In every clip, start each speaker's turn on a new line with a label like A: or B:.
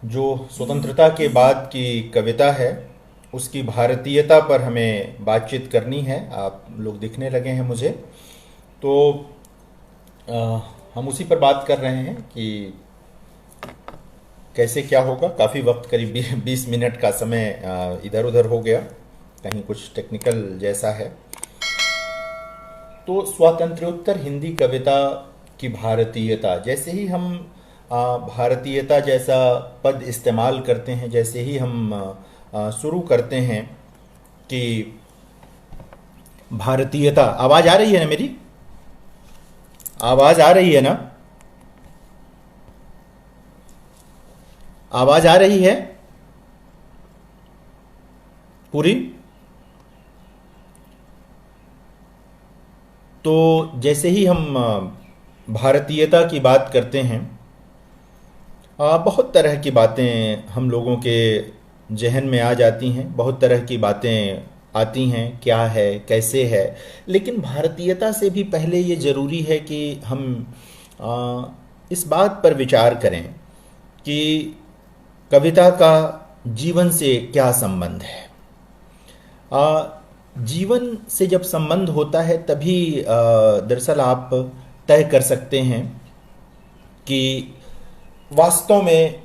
A: जो स्वतंत्रता के बाद की कविता है उसकी भारतीयता पर हमें बातचीत करनी है। आप लोग दिखने लगे हैं मुझे, तो अ, हम उसी पर बात कर रहे हैं कि कैसे क्या होगा। काफ़ी वक्त, करीब 20 मिनट का समय इधर उधर हो गया, कहीं कुछ टेक्निकल जैसा है। तो स्वातंत्र्योत्तर हिंदी कविता की भारतीयता, जैसे ही हम भारतीयता जैसा पद इस्तेमाल करते हैं, जैसे ही हम शुरू करते हैं कि भारतीयता, आवाज़ आ रही है ना मेरी? आवाज़ आ रही है ना? आवाज़ आ रही है पूरी? तो जैसे ही हम भारतीयता की बात करते हैं, बहुत तरह की बातें हम लोगों के जहन में आ जाती हैं, बहुत तरह की बातें आती हैं, क्या है कैसे है। लेकिन भारतीयता से भी पहले ये ज़रूरी है कि हम इस बात पर विचार करें कि कविता का जीवन से क्या संबंध है। जीवन से जब संबंध होता है तभी दरअसल आप तय कर सकते हैं कि वास्तव में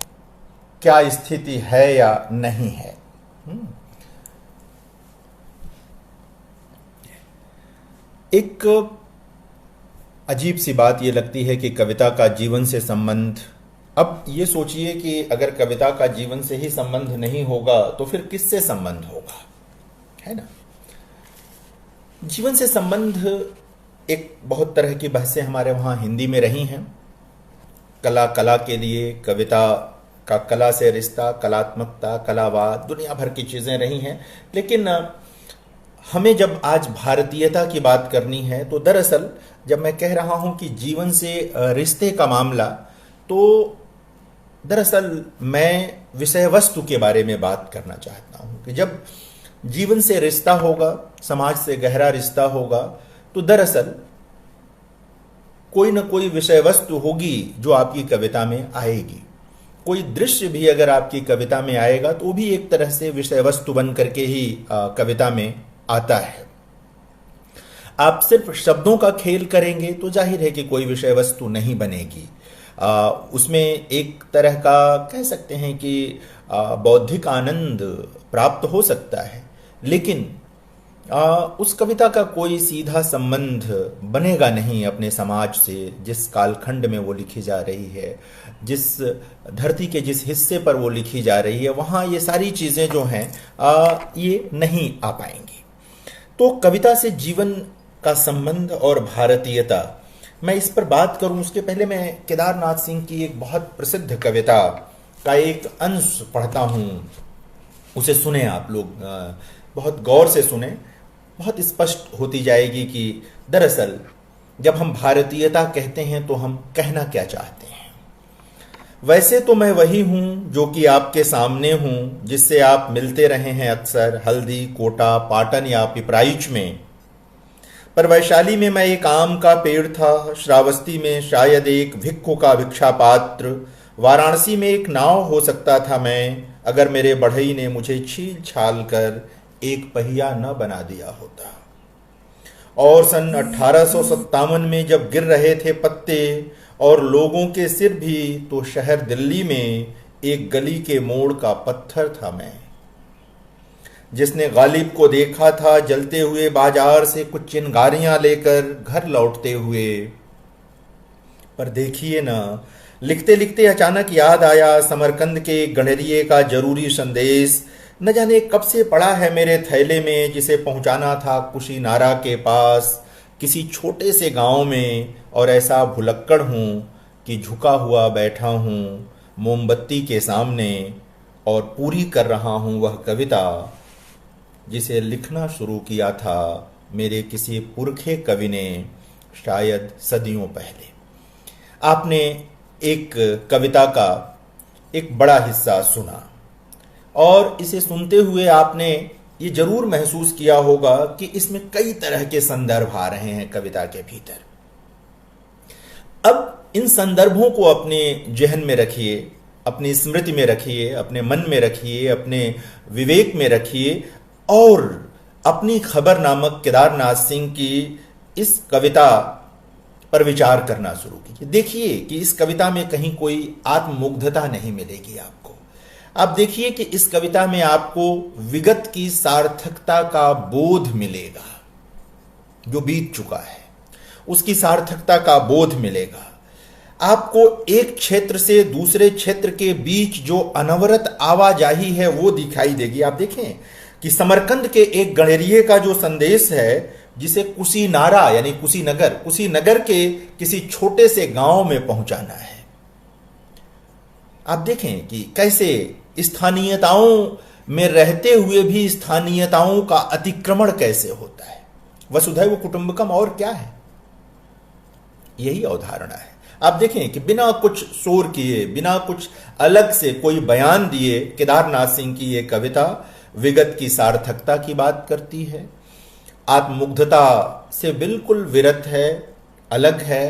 A: क्या स्थिति है या नहीं है। एक अजीब सी बात ये लगती है कि कविता का जीवन से संबंध। अब ये सोचिए कि अगर कविता का जीवन से ही संबंध नहीं होगा तो फिर किससे संबंध होगा, है ना? जीवन से संबंध, एक बहुत तरह की बहसें हमारे वहाँ हिंदी में रही हैं। कला, कला के लिए, कविता का कला से रिश्ता, कलात्मकता, कलावाद, दुनिया भर की चीज़ें रही हैं। लेकिन हमें जब आज भारतीयता की बात करनी है तो दरअसल जब मैं कह रहा हूँ कि जीवन से रिश्ते का मामला, तो दरअसल मैं विषय वस्तु के बारे में बात करना चाहता हूँ कि जब जीवन से रिश्ता होगा, समाज से गहरा रिश्ता होगा, तो दरअसल कोई न कोई विषय वस्तु होगी जो आपकी कविता में आएगी। कोई दृश्य भी अगर आपकी कविता में आएगा तो भी एक तरह से विषय वस्तु बन करके ही कविता में आता है। आप सिर्फ शब्दों का खेल करेंगे तो जाहिर है कि कोई विषय वस्तु नहीं बनेगी। उसमें एक तरह का कह सकते हैं कि बौद्धिक आनंद प्राप्त हो सकता है, लेकिन उस कविता का कोई सीधा संबंध बनेगा नहीं अपने समाज से, जिस कालखंड में वो लिखी जा रही है, जिस धरती के जिस हिस्से पर वो लिखी जा रही है, वहाँ ये सारी चीज़ें जो हैं ये नहीं आ पाएंगी। तो कविता से जीवन का संबंध और भारतीयता, मैं इस पर बात करूं उसके पहले मैं केदारनाथ सिंह की एक बहुत प्रसिद्ध कविता का एक अंश पढ़ता हूं। उसे सुने आप लोग, बहुत गौर से सुने, बहुत स्पष्ट होती जाएगी कि दरअसल जब हम भारतीयता कहते हैं तो हम कहना क्या चाहते हैं। वैसे तो मैं वही हूँ जो कि आपके सामने हूँ, जिससे आप मिलते रहे हैं अक्सर हल्दी, कोटा, पाटन या पिपराइच में। पर वैशाली में मैं एक आम का पेड़ था, श्रावस्ती में शायद एक भिक्षु का भिक्षा पात्र, वाराणसी में एक नाव हो सकता था मैं, अगर मेरे बढ़ई ने मुझे छील छाल कर एक पहिया न बना दिया होता। और सन 1857 में जब गिर रहे थे पत्ते और लोगों के सिर भी, तो शहर दिल्ली में एक गली के मोड़ का पत्थर था मैं, जिसने गालिब को देखा था जलते हुए बाजार से कुछ चिंगारियां लेकर घर लौटते हुए। पर देखिए ना, लिखते लिखते अचानक याद आया समरकंद के गणरिये का जरूरी संदेश, न जाने कब से पड़ा है मेरे थैले में, जिसे पहुंचाना था कुशीनारा के पास किसी छोटे से गांव में। और ऐसा भुलक्कड़ हूँ कि झुका हुआ बैठा हूँ मोमबत्ती के सामने और पूरी कर रहा हूँ वह कविता जिसे लिखना शुरू किया था मेरे किसी पुरखे कवि ने शायद सदियों पहले। आपने एक कविता का एक बड़ा हिस्सा सुना और इसे सुनते हुए आपने ये जरूर महसूस किया होगा कि इसमें कई तरह के संदर्भ आ रहे हैं कविता के भीतर। अब इन संदर्भों को अपने जहन में रखिए अपनी स्मृति में रखिए, अपने मन में रखिए, अपने विवेक में रखिए और अपनी खबर नामक केदारनाथ सिंह की इस कविता पर विचार करना शुरू कीजिए। देखिए कि इस कविता में कहीं कोई आत्ममुग्धता नहीं मिलेगी आपको। आप देखिए कि इस कविता में आपको विगत की सार्थकता का बोध मिलेगा, जो बीत चुका है उसकी सार्थकता का बोध मिलेगा। आपको एक क्षेत्र से दूसरे क्षेत्र के बीच जो अनवरत आवाजाही है वो दिखाई देगी। आप देखें कि समरकंद के एक गणेरिये का जो संदेश है, जिसे कुशीनारा यानी कुशीनगर के किसी छोटे से गांव में पहुंचाना है, आप देखें कि कैसे स्थानीयताओं में रहते हुए भी स्थानीयताओं का अतिक्रमण कैसे होता है। वसुधैव कुटुंबकम और क्या है, यही अवधारणा है। आप देखें कि बिना कुछ शोर किए, बिना कुछ अलग से कोई बयान दिए, केदारनाथ सिंह की ये कविता विगत की सार्थकता की बात करती है, आत्ममुग्धता से बिल्कुल विरत है, अलग है।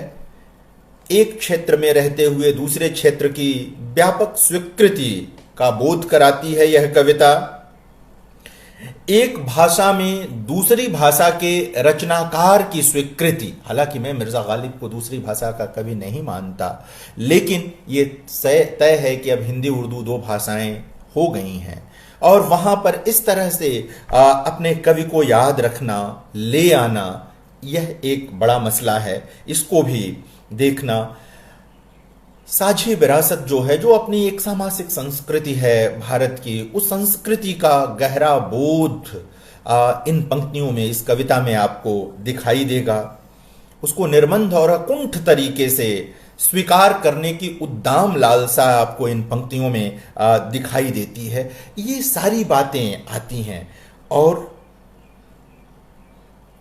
A: एक क्षेत्र में रहते हुए दूसरे क्षेत्र की व्यापक स्वीकृति का बोध कराती है यह कविता। एक भाषा में दूसरी भाषा के रचनाकार की स्वीकृति, हालांकि मैं मिर्जा गालिब को दूसरी भाषा का कभी नहीं मानता, लेकिन ये तय है कि अब हिंदी उर्दू दो भाषाएं हो गई हैं और वहां पर इस तरह से अपने कवि को याद रखना, ले आना, यह एक बड़ा मसला है। इसको भी देखना। साझी विरासत जो है, जो अपनी एक सामासिक संस्कृति है भारत की, उस संस्कृति का गहरा बोध इन पंक्तियों में, इस कविता में आपको दिखाई देगा। उसको निर्बंध और अकुंठ तरीके से स्वीकार करने की उद्दाम लालसा आपको इन पंक्तियों में दिखाई देती है। ये सारी बातें आती हैं और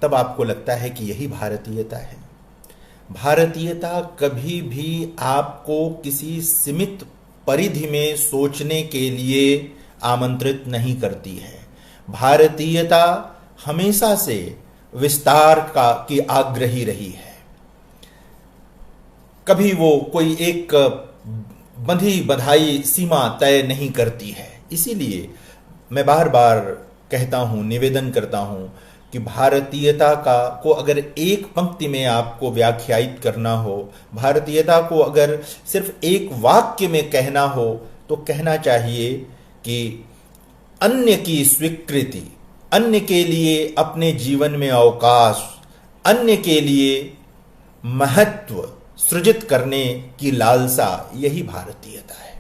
A: तब आपको लगता है कि यही भारतीयता है। भारतीयता कभी भी आपको किसी सीमित परिधि में सोचने के लिए आमंत्रित नहीं करती है। भारतीयता हमेशा से विस्तार की आग्रही रही है। कभी वो कोई एक बंधी बधाई सीमा तय नहीं करती है। इसीलिए मैं बार बार कहता हूं, निवेदन करता हूं कि भारतीयता को अगर एक पंक्ति में आपको व्याख्यायित करना हो, भारतीयता को अगर सिर्फ एक वाक्य में कहना हो, तो कहना चाहिए कि अन्य की स्वीकृति, अन्य के लिए अपने जीवन में अवकाश, अन्य के लिए महत्व सृजित करने की लालसा, यही भारतीयता है।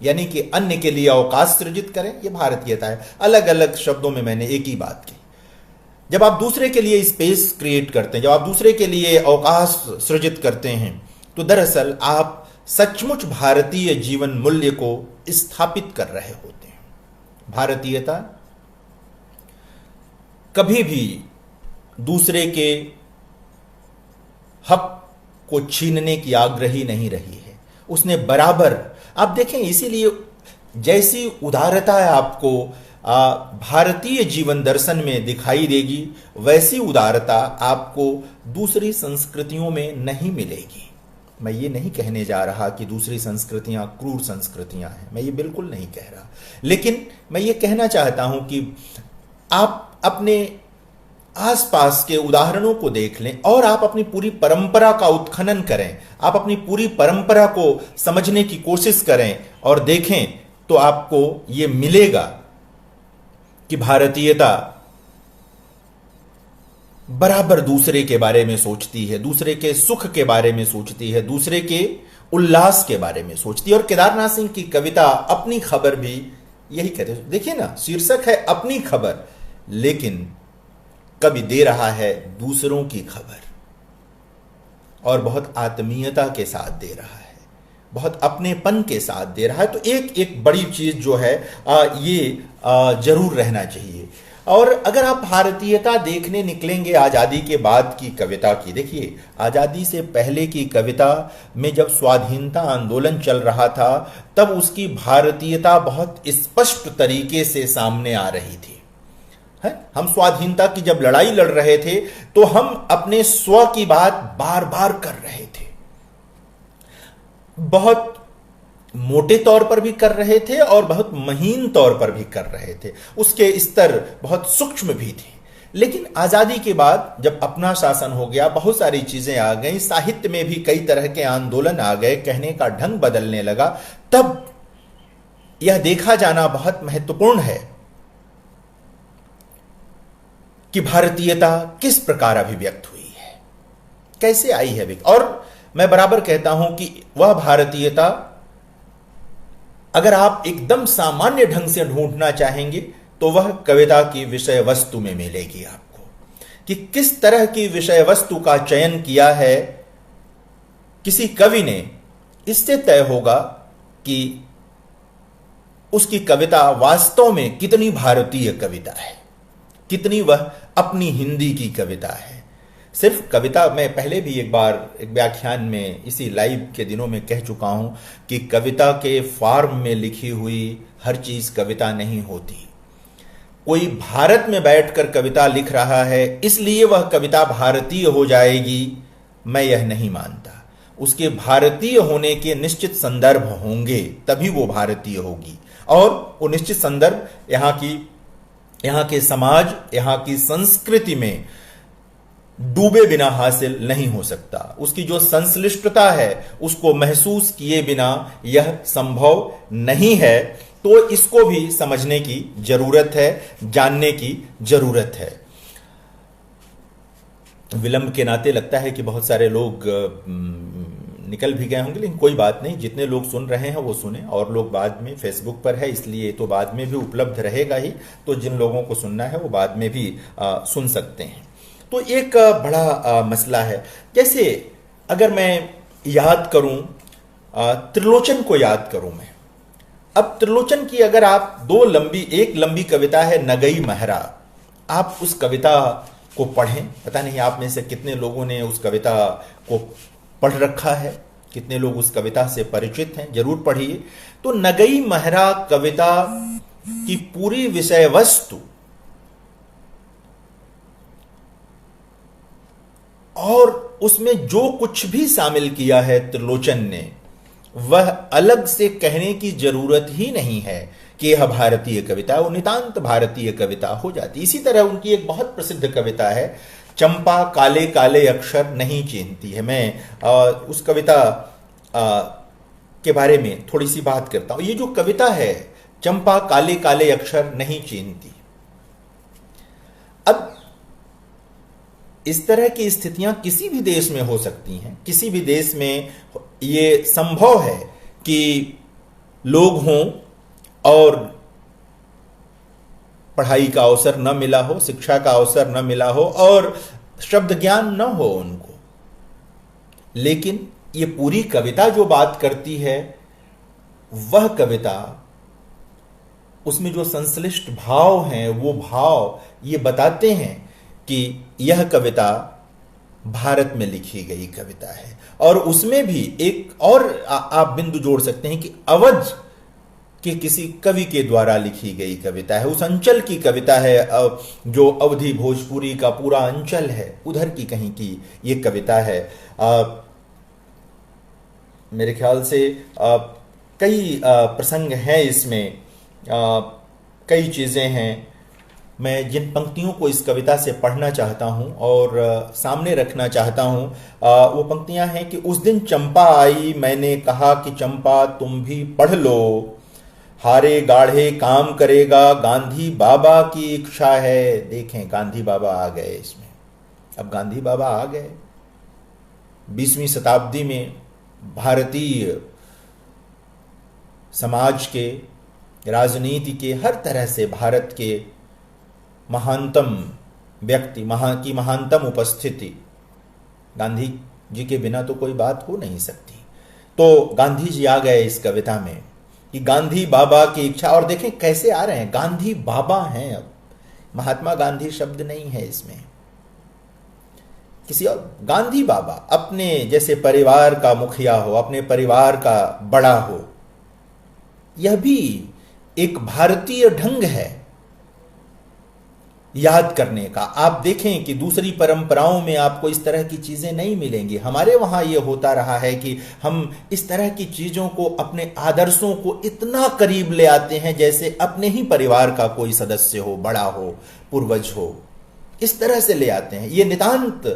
A: यानी कि अन्य के लिए अवकाश सृजित करें, यह भारतीयता है। अलग अलग शब्दों में मैंने एक ही बात की। जब आप दूसरे के लिए स्पेस क्रिएट करते हैं, जब आप दूसरे के लिए अवकाश सृजित करते हैं, तो दरअसल आप सचमुच भारतीय जीवन मूल्य को स्थापित कर रहे होते हैं। भारतीयता कभी भी दूसरे के हक को छीनने की आग्रही नहीं रही है। उसने बराबर, आप देखें, इसीलिए जैसी उदारता आपको भारतीय जीवन दर्शन में दिखाई देगी, वैसी उदारता आपको दूसरी संस्कृतियों में नहीं मिलेगी। मैं ये नहीं कहने जा रहा कि दूसरी संस्कृतियां क्रूर संस्कृतियां हैं, मैं ये बिल्कुल नहीं कह रहा, लेकिन मैं ये कहना चाहता हूं कि आप अपने आसपास के उदाहरणों को देख लें और आप अपनी पूरी परंपरा का उत्खनन करें, आप अपनी पूरी परंपरा को समझने की कोशिश करें और देखें, तो आपको ये मिलेगा कि भारतीयता बराबर दूसरे के बारे में सोचती है, दूसरे के सुख के बारे में सोचती है, दूसरे के उल्लास के बारे में सोचती है। और केदारनाथ सिंह की कविता अपनी खबर भी यही कहते हैं। देखिए ना, शीर्षक है अपनी खबर, लेकिन कवि दे रहा है दूसरों की खबर और बहुत आत्मीयता के साथ दे रहा है, बहुत अपनेपन के साथ दे रहा है। तो एक एक बड़ी चीज जो है ये जरूर रहना चाहिए। और अगर आप भारतीयता देखने निकलेंगे आजादी के बाद की कविता की, देखिए आजादी से पहले की कविता में जब स्वाधीनता आंदोलन चल रहा था, तब उसकी भारतीयता बहुत स्पष्ट तरीके से सामने आ रही थी। हम स्वाधीनता की जब लड़ाई लड़ रहे थे, तो हम अपने स्व की बात बार बार कर रहे थे। बहुत मोटे तौर पर भी कर रहे थे और बहुत महीन तौर पर भी कर रहे थे, उसके स्तर बहुत सूक्ष्म भी थे। लेकिन आजादी के बाद जब अपना शासन हो गया, बहुत सारी चीजें आ गई, साहित्य में भी कई तरह के आंदोलन आ गए, कहने का ढंग बदलने लगा, तब यह देखा जाना बहुत महत्वपूर्ण है कि भारतीयता किस प्रकार अभिव्यक्त हुई है, कैसे आई है। और मैं बराबर कहता हूं कि वह भारतीयता अगर आप एकदम सामान्य ढंग से ढूंढना चाहेंगे तो वह कविता की विषय वस्तु में मिलेगी आपको, कि किस तरह की विषय वस्तु का चयन किया है किसी कवि ने, इससे तय होगा कि उसकी कविता वास्तव में कितनी भारतीय कविता है, कितनी वह अपनी हिंदी की कविता है। सिर्फ कविता, मैं पहले भी एक बार एक व्याख्यान में इसी लाइव के दिनों में कह चुका हूं कि कविता के फॉर्म में लिखी हुई हर चीज कविता नहीं होती। कोई भारत में बैठकर कविता लिख रहा है इसलिए वह कविता भारतीय हो जाएगी, मैं यह नहीं मानता। उसके भारतीय होने के निश्चित संदर्भ होंगे, तभी वो भारतीय होगी। और वो निश्चित संदर्भ यहाँ के समाज, यहाँ की संस्कृति में डूबे बिना हासिल नहीं हो सकता। उसकी जो संश्लिष्टता है उसको महसूस किए बिना यह संभव नहीं है। तो इसको भी समझने की जरूरत है, जानने की जरूरत है। विलंब के नाते लगता है कि बहुत सारे लोग निकल भी गए होंगे, लेकिन कोई बात नहीं, जितने लोग सुन रहे हैं वो सुने, और लोग बाद में फेसबुक पर है इसलिए तो बाद में भी उपलब्ध रहेगा ही, तो जिन लोगों को सुनना है वो बाद में भी सुन सकते हैं। तो एक बड़ा मसला है, जैसे अगर मैं याद करूं, त्रिलोचन को याद करूं मैं, अब त्रिलोचन की अगर आप एक लंबी कविता है नगई महरा, आप उस कविता को पढ़ें। पता नहीं आप में से कितने लोगों ने उस कविता को पढ़ रखा है, कितने लोग उस कविता से परिचित हैं, जरूर पढ़िए। तो नगई महरा कविता की पूरी विषय वस्तु और उसमें जो कुछ भी शामिल किया है त्रिलोचन ने, वह अलग से कहने की जरूरत ही नहीं है कि यह भारतीय कविता है, वो नितांत भारतीय कविता हो जाती। इसी तरह उनकी एक बहुत प्रसिद्ध कविता है, चंपा काले काले अक्षर नहीं चीन्हती है। मैं उस कविता के बारे में थोड़ी सी बात करता हूं। ये जो कविता है, चंपा काले काले अक्षर नहीं चीन्हती, अब इस तरह की स्थितियां किसी भी देश में हो सकती हैं। किसी भी देश में ये संभव है कि लोग हों और पढ़ाई का अवसर न मिला हो, शिक्षा का अवसर न मिला हो और शब्द ज्ञान न हो उनको, लेकिन ये पूरी कविता जो बात करती है, वह कविता, उसमें जो संश्लिष्ट भाव हैं, वो भाव ये बताते हैं कि यह कविता भारत में लिखी गई कविता है। और उसमें भी एक और आप बिंदु जोड़ सकते हैं कि अवध के किसी कवि के द्वारा लिखी गई कविता है, उस अंचल की कविता है, जो अवधी भोजपुरी का पूरा अंचल है, उधर की कहीं की ये कविता है। मेरे ख्याल से कई प्रसंग हैं इसमें, कई चीजें हैं। मैं जिन पंक्तियों को इस कविता से पढ़ना चाहता हूं और सामने रखना चाहता हूं, वो पंक्तियां हैं कि उस दिन चंपा आई, मैंने कहा कि चंपा तुम भी पढ़ लो, हारे गाढ़े काम करेगा, गांधी बाबा की इच्छा है। देखें, गांधी बाबा आ गए इसमें। अब गांधी बाबा आ गए 20वीं शताब्दी में। भारतीय समाज के, राजनीति के, हर तरह से भारत के महानतम व्यक्ति, की महानतम उपस्थिति, गांधी जी के बिना तो कोई बात हो नहीं सकती। तो गांधी जी आ गए इस कविता में कि गांधी बाबा की इच्छा। और देखें कैसे आ रहे हैं, गांधी बाबा हैं, अब महात्मा गांधी शब्द नहीं है इसमें, किसी और, गांधी बाबा अपने जैसे परिवार का मुखिया हो, अपने परिवार का बड़ा हो। यह भी एक भारतीय ढंग है। याद करने का। आप देखें कि दूसरी परंपराओं में आपको इस तरह की चीजें नहीं मिलेंगी। हमारे वहां यह होता रहा है कि हम इस तरह की चीजों को, अपने आदर्शों को इतना करीब ले आते हैं जैसे अपने ही परिवार का कोई सदस्य हो, बड़ा हो, पूर्वज हो। इस तरह से ले आते हैं। ये नितांत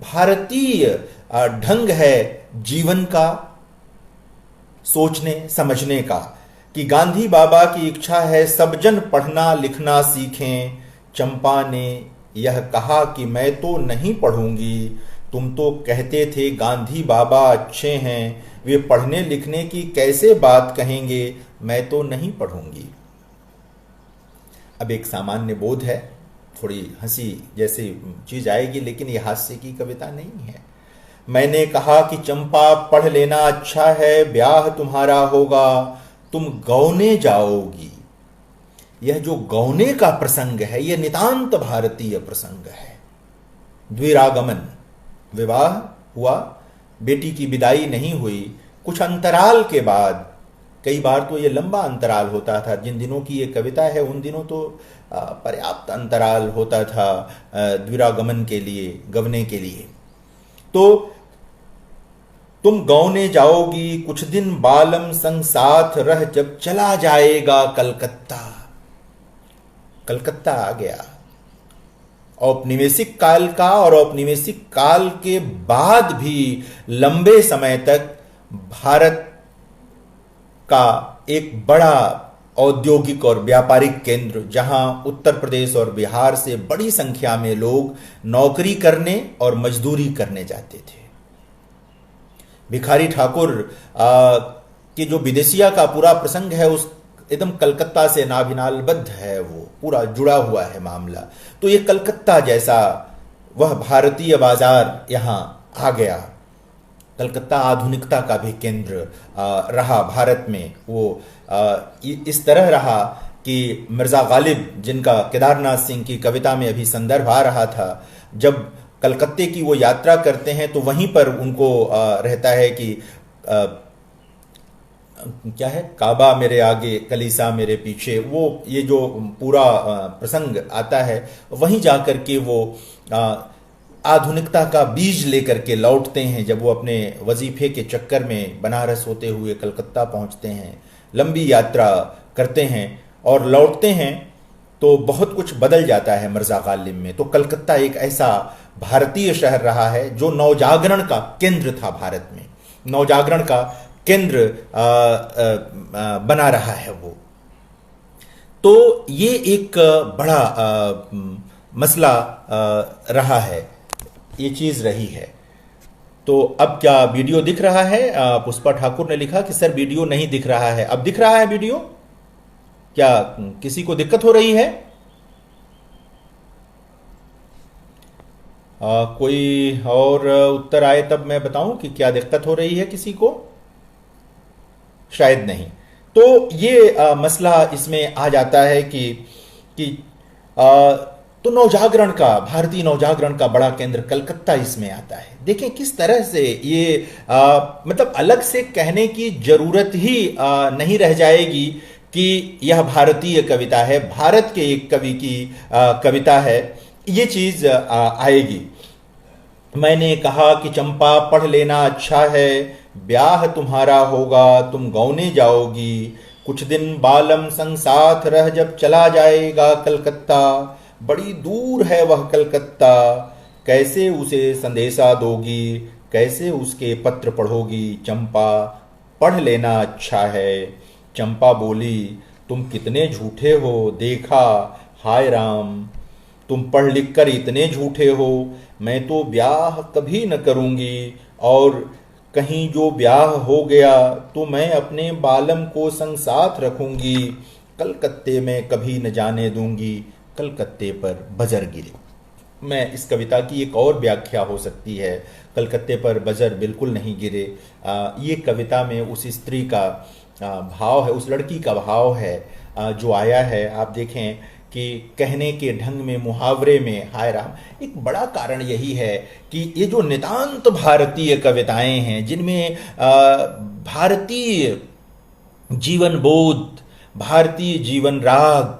A: भारतीय ढंग है जीवन का, सोचने समझने का, कि गांधी बाबा की इच्छा है सब जन पढ़ना लिखना सीखें। चंपा ने यह कहा कि मैं तो नहीं पढ़ूंगी। तुम तो कहते थे गांधी बाबा अच्छे हैं, वे पढ़ने लिखने की कैसे बात कहेंगे, मैं तो नहीं पढ़ूंगी। अब एक सामान्य बोध है, थोड़ी हंसी जैसी चीज आएगी, लेकिन यह हास्य की कविता नहीं है। मैंने कहा कि चंपा पढ़ लेना अच्छा है, ब्याह तुम्हारा होगा, तुम गौने जाओगी। यह जो गौने का प्रसंग है, यह नितांत भारतीय प्रसंग है। द्विरागमन, विवाह हुआ, बेटी की विदाई नहीं हुई, कुछ अंतराल के बाद, कई बार तो यह लंबा अंतराल होता था। जिन दिनों की यह कविता है उन दिनों तो पर्याप्त अंतराल होता था द्विरागमन के लिए, गवने के लिए। तो तुम गौने जाओगी, कुछ दिन बालम संग साथ रह जब चला जाएगा कलकत्ता। कलकत्ता आ गया। औपनिवेशिक काल का, और औपनिवेशिक काल के बाद भी लंबे समय तक भारत का एक बड़ा औद्योगिक और व्यापारिक केंद्र, जहां उत्तर प्रदेश और बिहार से बड़ी संख्या में लोग नौकरी करने और मजदूरी करने जाते थे। भिखारी ठाकुर की जो विदेशिया का पूरा प्रसंग है, उस एकदम कलकत्ता से नाभिनालबद्ध है, वो पूरा जुड़ा हुआ है मामला। तो ये कलकत्ता जैसा वह भारतीय बाजार यहां आ गया। कलकत्ता आधुनिकता का भी केंद्र रहा भारत में। वो इस तरह रहा कि मिर्जा गालिब, जिनका केदारनाथ सिंह की कविता में अभी संदर्भ आ रहा था, जब कलकत्ते की वो यात्रा करते हैं तो वहीं पर उनको रहता है कि क्या है, काबा मेरे आगे कलीसा मेरे पीछे, वो ये जो पूरा प्रसंग आता है, वहीं जाकर के वो आधुनिकता का बीज लेकर के लौटते हैं। जब वो अपने वजीफे के चक्कर में बनारस होते हुए कलकत्ता पहुंचते हैं, लंबी यात्रा करते हैं और लौटते हैं, तो बहुत कुछ बदल जाता है मिर्जा गालिब में। तो कलकत्ता एक ऐसा भारतीय शहर रहा है जो नवजागरण का केंद्र था भारत में, नवजागरण का केंद्र बना रहा है वो। तो ये एक बड़ा मसला रहा है, ये चीज रही है। तो अब क्या वीडियो दिख रहा है? पुष्पा ठाकुर ने लिखा कि सर वीडियो नहीं दिख रहा है। अब दिख रहा है वीडियो? क्या किसी को दिक्कत हो रही है? कोई और उत्तर आए तब मैं बताऊं कि क्या दिक्कत हो रही है किसी को। शायद नहीं। तो ये मसला इसमें आ जाता है कि तो नवजागरण का, भारतीय नवजागरण का बड़ा केंद्र कलकत्ता इसमें आता है। देखें किस तरह से ये मतलब अलग से कहने की जरूरत ही नहीं रह जाएगी कि यह भारतीय कविता है, भारत के एक कवि की कविता है, ये चीज आएगी। मैंने कहा कि चंपा पढ़ लेना अच्छा है, ब्याह तुम्हारा होगा, तुम गौने जाओगी, कुछ दिन बालम संग साथ रह जब चला जाएगा कलकत्ता। बड़ी दूर है वह कलकत्ता, कैसे उसे संदेशा दोगी, कैसे उसके पत्र पढ़ोगी। चंपा पढ़ लेना अच्छा है। चंपा बोली तुम कितने झूठे हो, देखा हाय राम, तुम पढ़ लिख कर इतने झूठे हो। मैं तो ब्याह कभी न करूंगी, और कहीं जो ब्याह हो गया तो मैं अपने बालम को संग साथ रखूंगी। कलकत्ते में कभी न जाने दूंगी, कलकत्ते पर बजर गिरे। मैं इस कविता की एक और व्याख्या हो सकती है, कलकत्ते पर बजर बिल्कुल नहीं गिरे। ये कविता में उस स्त्री का भाव है, उस लड़की का भाव है जो आया है। आप देखें कि कहने के ढंग में, मुहावरे में, हाय राम। एक बड़ा कारण यही है कि ये जो नितांत भारतीय कविताएं हैं, जिनमें भारतीय जीवन बोध, भारतीय जीवन राग,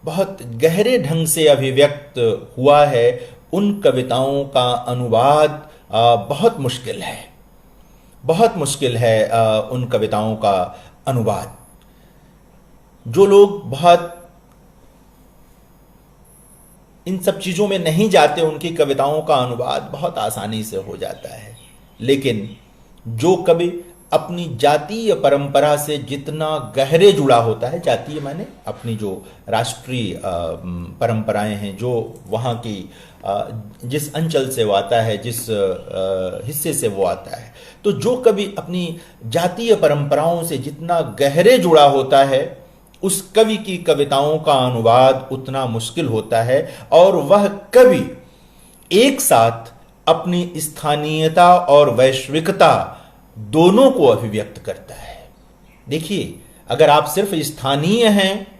A: बहुत गहरे ढंग से अभिव्यक्त हुआ है, उन कविताओं का अनुवाद बहुत मुश्किल है। बहुत मुश्किल है उन कविताओं का अनुवाद। जो लोग बहुत इन सब चीज़ों में नहीं जाते, उनकी कविताओं का अनुवाद बहुत आसानी से हो जाता है। लेकिन जो कवि अपनी जातीय परंपरा से जितना गहरे जुड़ा होता है, जातीय माने अपनी जो राष्ट्रीय परंपराएं हैं, जो वहाँ की जिस अंचल से वो आता है, जिस हिस्से से वो आता है, तो जो कवि अपनी जातीय परंपराओं से जितना गहरे जुड़ा होता है, उस कवि की कविताओं का अनुवाद उतना मुश्किल होता है। और वह कवि एक साथ अपनी स्थानीयता और वैश्विकता दोनों को अभिव्यक्त करता है। देखिए, अगर आप सिर्फ स्थानीय हैं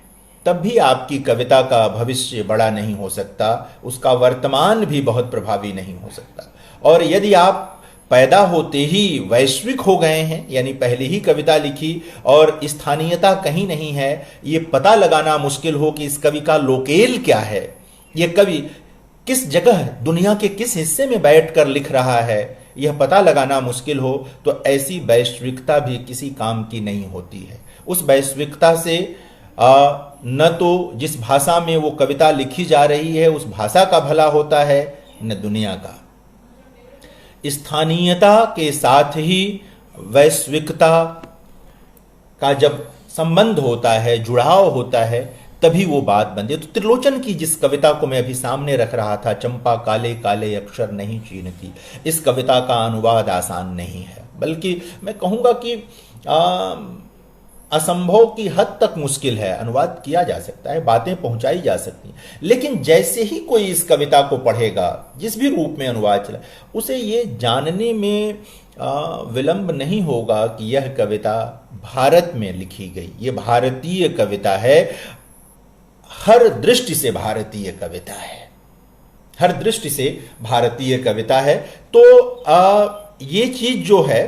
A: तब भी आपकी कविता का भविष्य बड़ा नहीं हो सकता, उसका वर्तमान भी बहुत प्रभावी नहीं हो सकता। और यदि आप पैदा होते ही वैश्विक हो गए हैं, यानी पहले ही कविता लिखी और स्थानीयता कहीं नहीं है, ये पता लगाना मुश्किल हो कि इस कवि का लोकेल क्या है, ये कवि किस जगह दुनिया के किस हिस्से में बैठकर लिख रहा है, यह पता लगाना मुश्किल हो, तो ऐसी वैश्विकता भी किसी काम की नहीं होती है। उस वैश्विकता से न तो जिस भाषा में वो कविता लिखी जा रही है उस भाषा का भला होता है, न दुनिया का। स्थानीयता के साथ ही वैश्विकता का जब संबंध होता है, जुड़ाव होता है, तभी वो बात बनती है। तो त्रिलोचन की जिस कविता को मैं अभी सामने रख रहा था, चंपा काले काले अक्षर नहीं चीनती, इस कविता का अनुवाद आसान नहीं है, बल्कि मैं कहूँगा कि असंभव की हद तक मुश्किल है। अनुवाद किया जा सकता है, बातें पहुंचाई जा सकती हैं, लेकिन जैसे ही कोई इस कविता को पढ़ेगा, जिस भी रूप में अनुवाद चला, उसे ये जानने में विलंब नहीं होगा कि यह कविता भारत में लिखी गई, ये भारतीय कविता है, हर दृष्टि से भारतीय कविता है, हर दृष्टि से भारतीय कविता है। तो ये चीज जो है,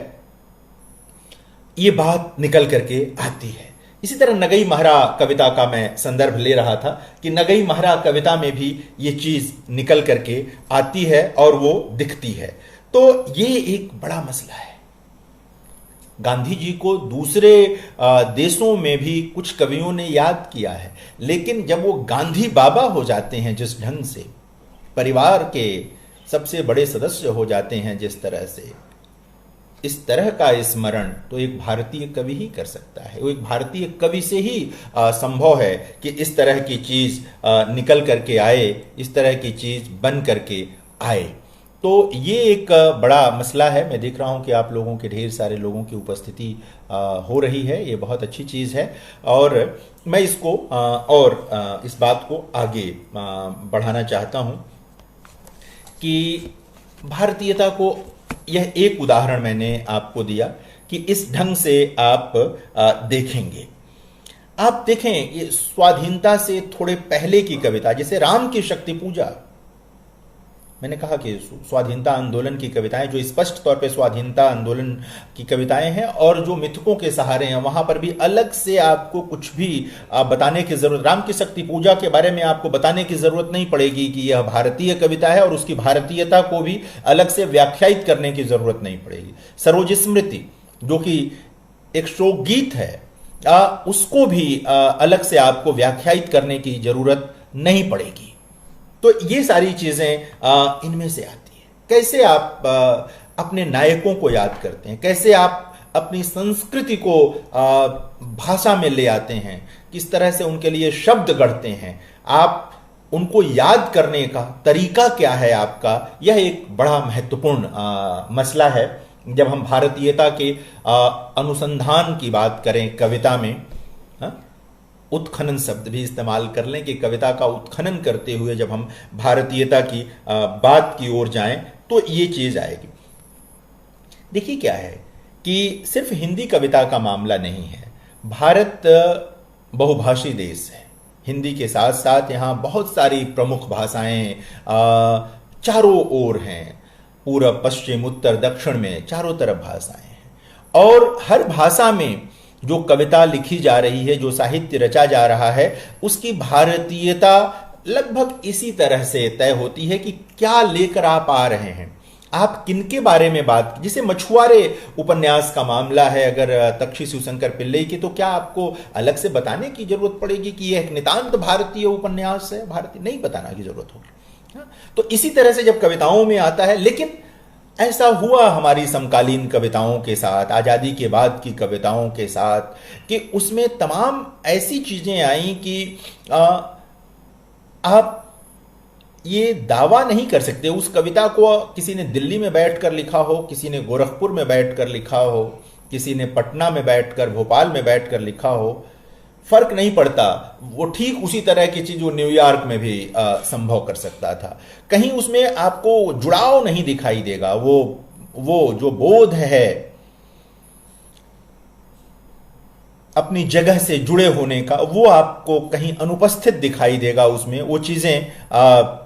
A: ये बात निकल करके आती है। इसी तरह नगई महरा कविता का मैं संदर्भ ले रहा था कि नगई महरा कविता में भी ये चीज निकल करके आती है और वो दिखती है। तो ये एक बड़ा मसला है। गांधी जी को दूसरे देशों में भी कुछ कवियों ने याद किया है, लेकिन जब वो गांधी बाबा हो जाते हैं, जिस ढंग से परिवार के सबसे बड़े सदस्य हो जाते हैं, जिस तरह से, इस तरह का स्मरण तो एक भारतीय कवि ही कर सकता है। वो एक भारतीय कवि से ही संभव है कि इस तरह की चीज निकल करके आए, इस तरह की चीज बन करके आए। तो ये एक बड़ा मसला है। मैं देख रहा हूं कि आप लोगों के ढेर सारे लोगों की उपस्थिति हो रही है, ये बहुत अच्छी चीज है और मैं इसको और इस बात को आगे बढ़ाना चाहता हूं कि भारतीयता को, यह एक उदाहरण मैंने आपको दिया कि इस ढंग से आप देखेंगे। आप देखें, ये स्वाधीनता से थोड़े पहले की कविता, जैसे राम की शक्ति पूजा, मैंने कहा कि स्वाधीनता आंदोलन की कविताएं जो स्पष्ट तौर पे स्वाधीनता आंदोलन की कविताएं हैं और जो मिथकों के सहारे हैं, वहां पर भी अलग से आपको कुछ भी बताने की जरूरत, राम की शक्ति पूजा के बारे में आपको बताने की जरूरत नहीं पड़ेगी कि यह भारतीय कविता है और उसकी भारतीयता को भी अलग से व्याख्यायित करने की जरूरत नहीं पड़ेगी। सरोज स्मृति जो कि एक शोक गीत है, उसको भी अलग से आपको व्याख्यायित करने की जरूरत नहीं पड़ेगी। तो ये सारी चीजें इनमें से आती है। कैसे आप अपने नायकों को याद करते हैं, कैसे आप अपनी संस्कृति को भाषा में ले आते हैं, किस तरह से उनके लिए शब्द गढ़ते हैं, आप उनको याद करने का तरीका क्या है आपका, यह एक बड़ा महत्वपूर्ण मसला है। जब हम भारतीयता के अनुसंधान की बात करें कविता में, उत्खनन शब्द भी इस्तेमाल कर लें कि कविता का उत्खनन करते हुए जब हम भारतीयता की बात की ओर जाएं तो ये चीज आएगी। देखिए क्या है कि सिर्फ हिंदी कविता का मामला नहीं है। भारत बहुभाषी देश है, हिंदी के साथ साथ यहाँ बहुत सारी प्रमुख भाषाएं चारों ओर हैं, पूर्व पश्चिम उत्तर दक्षिण में चारों तरफ भाषाएं हैं और हर भाषा में जो कविता लिखी जा रही है, जो साहित्य रचा जा रहा है, उसकी भारतीयता लगभग इसी तरह से तय होती है कि क्या लेकर आप आ रहे हैं, आप किनके बारे में बात, जिसे मछुआरे उपन्यास का मामला है अगर तक्षी शिवशंकर पिल्लई की, तो क्या आपको अलग से बताने की जरूरत पड़ेगी कि यह एक नितांत भारतीय उपन्यास है? भारतीय नहीं बताना की जरूरत होगी। तो इसी तरह से जब कविताओं में आता है, लेकिन ऐसा हुआ हमारी समकालीन कविताओं के साथ, आजादी के बाद की कविताओं के साथ, कि उसमें तमाम ऐसी चीजें आई कि आप ये दावा नहीं कर सकते। उस कविता को किसी ने दिल्ली में बैठकर लिखा हो, किसी ने गोरखपुर में बैठकर लिखा हो, किसी ने पटना में बैठकर, भोपाल में बैठकर लिखा हो, फर्क नहीं पड़ता। वो ठीक उसी तरह की चीज वो न्यूयॉर्क में भी संभव कर सकता था। कहीं उसमें आपको जुड़ाव नहीं दिखाई देगा। वो जो बोध है अपनी जगह से जुड़े होने का, वो आपको कहीं अनुपस्थित दिखाई देगा। उसमें वो चीजें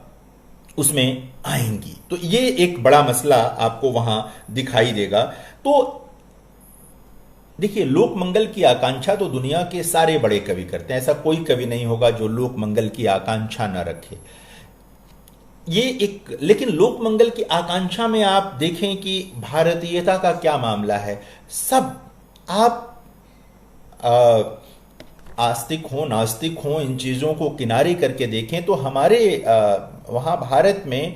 A: उसमें आएंगी। तो ये एक बड़ा मसला आपको वहां दिखाई देगा। तो देखिए, लोक मंगल की आकांक्षा तो दुनिया के सारे बड़े कवि करते हैं। ऐसा कोई कवि नहीं होगा जो लोक मंगल की आकांक्षा न रखे। ये एक, लेकिन लोक मंगल की आकांक्षा में आप देखें कि भारतीयता का क्या मामला है। सब आप आस्तिक हो, नास्तिक हो, इन चीजों को किनारे करके देखें तो हमारे वहां भारत में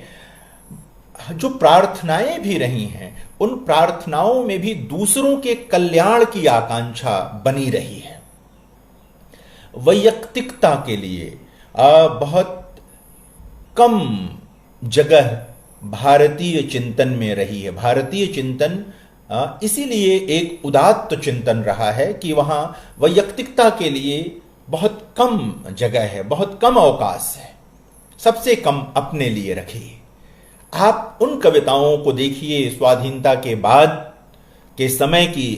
A: जो प्रार्थनाएं भी रही हैं, उन प्रार्थनाओं में भी दूसरों के कल्याण की आकांक्षा बनी रही है। वैयक्तिकता के लिए बहुत कम जगह भारतीय चिंतन में रही है। भारतीय चिंतन इसीलिए एक उदात्त चिंतन रहा है कि वहां वैयक्तिकता के लिए बहुत कम जगह है, बहुत कम अवकाश है। सबसे कम अपने लिए रखिए। आप उन कविताओं को देखिए स्वाधीनता के बाद के समय की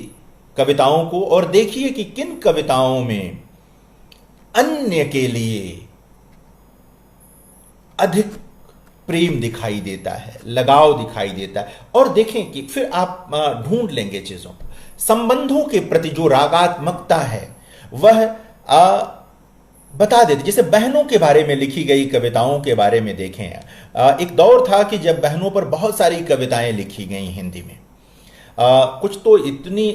A: कविताओं को, और देखिए कि किन कविताओं में अन्य के लिए अधिक प्रेम दिखाई देता है, लगाव दिखाई देता है। और देखें कि फिर आप ढूंढ लेंगे चीजों को। संबंधों के प्रति जो रागात्मकता है वह बता देती। जैसे बहनों के बारे में लिखी गई कविताओं के बारे में देखें, एक दौर था कि जब बहनों पर बहुत सारी कविताएं लिखी गई हिंदी में। कुछ तो इतनी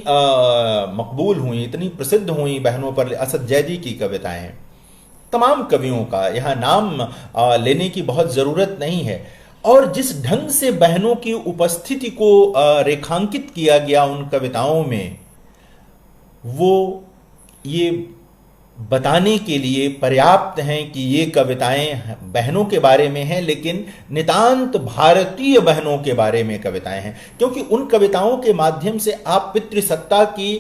A: मकबूल हुई, इतनी प्रसिद्ध हुई बहनों पर। असद जैदी की कविताएं, तमाम कवियों का यहां नाम लेने की बहुत जरूरत नहीं है। और जिस ढंग से बहनों की उपस्थिति को रेखांकित किया गया उन कविताओं में, वो ये बताने के लिए पर्याप्त हैं कि ये कविताएं बहनों के बारे में हैं, लेकिन नितांत भारतीय बहनों के बारे में कविताएं हैं। क्योंकि उन कविताओं के माध्यम से आप पितृसत्ता की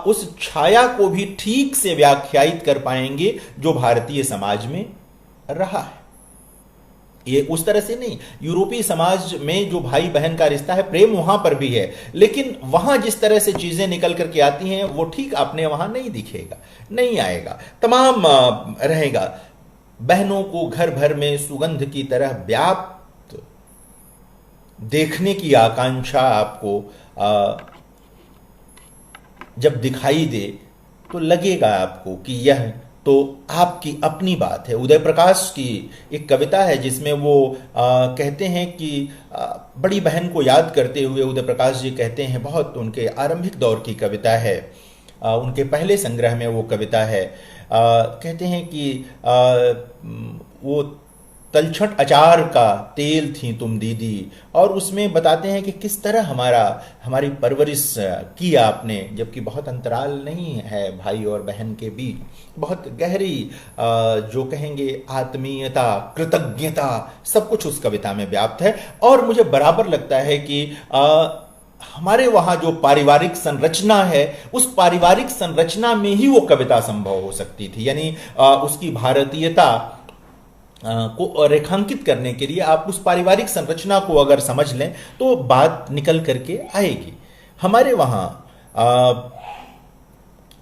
A: उस छाया को भी ठीक से व्याख्यायित कर पाएंगे जो भारतीय समाज में रहा है। ये उस तरह से नहीं, यूरोपीय समाज में जो भाई बहन का रिश्ता है, प्रेम वहां पर भी है, लेकिन वहां जिस तरह से चीजें निकल करके आती हैं वो ठीक आपने वहां नहीं दिखेगा, नहीं आएगा। तमाम रहेगा। बहनों को घर भर में सुगंध की तरह व्याप्त देखने की आकांक्षा आपको जब दिखाई दे तो लगेगा आपको कि यह तो आपकी अपनी बात है। उदय प्रकाश की एक कविता है जिसमें वो कहते हैं कि बड़ी बहन को याद करते हुए उदय प्रकाश जी कहते हैं, बहुत उनके आरंभिक दौर की कविता है, उनके पहले संग्रह में वो कविता है। कहते हैं कि वो तलछट अचार का तेल थी तुम दीदी, और उसमें बताते हैं कि किस तरह हमारी परवरिश की आपने, जबकि बहुत अंतराल नहीं है भाई और बहन के बीच, बहुत गहरी जो कहेंगे आत्मीयता, कृतज्ञता, सब कुछ उस कविता में व्याप्त है। और मुझे बराबर लगता है कि हमारे वहां जो पारिवारिक संरचना है, उस पारिवारिक संरचना में ही वो कविता संभव हो सकती थी। यानी उसकी भारतीयता को रेखांकित करने के लिए आप उस पारिवारिक संरचना को अगर समझ लें तो बात निकल करके आएगी। हमारे वहां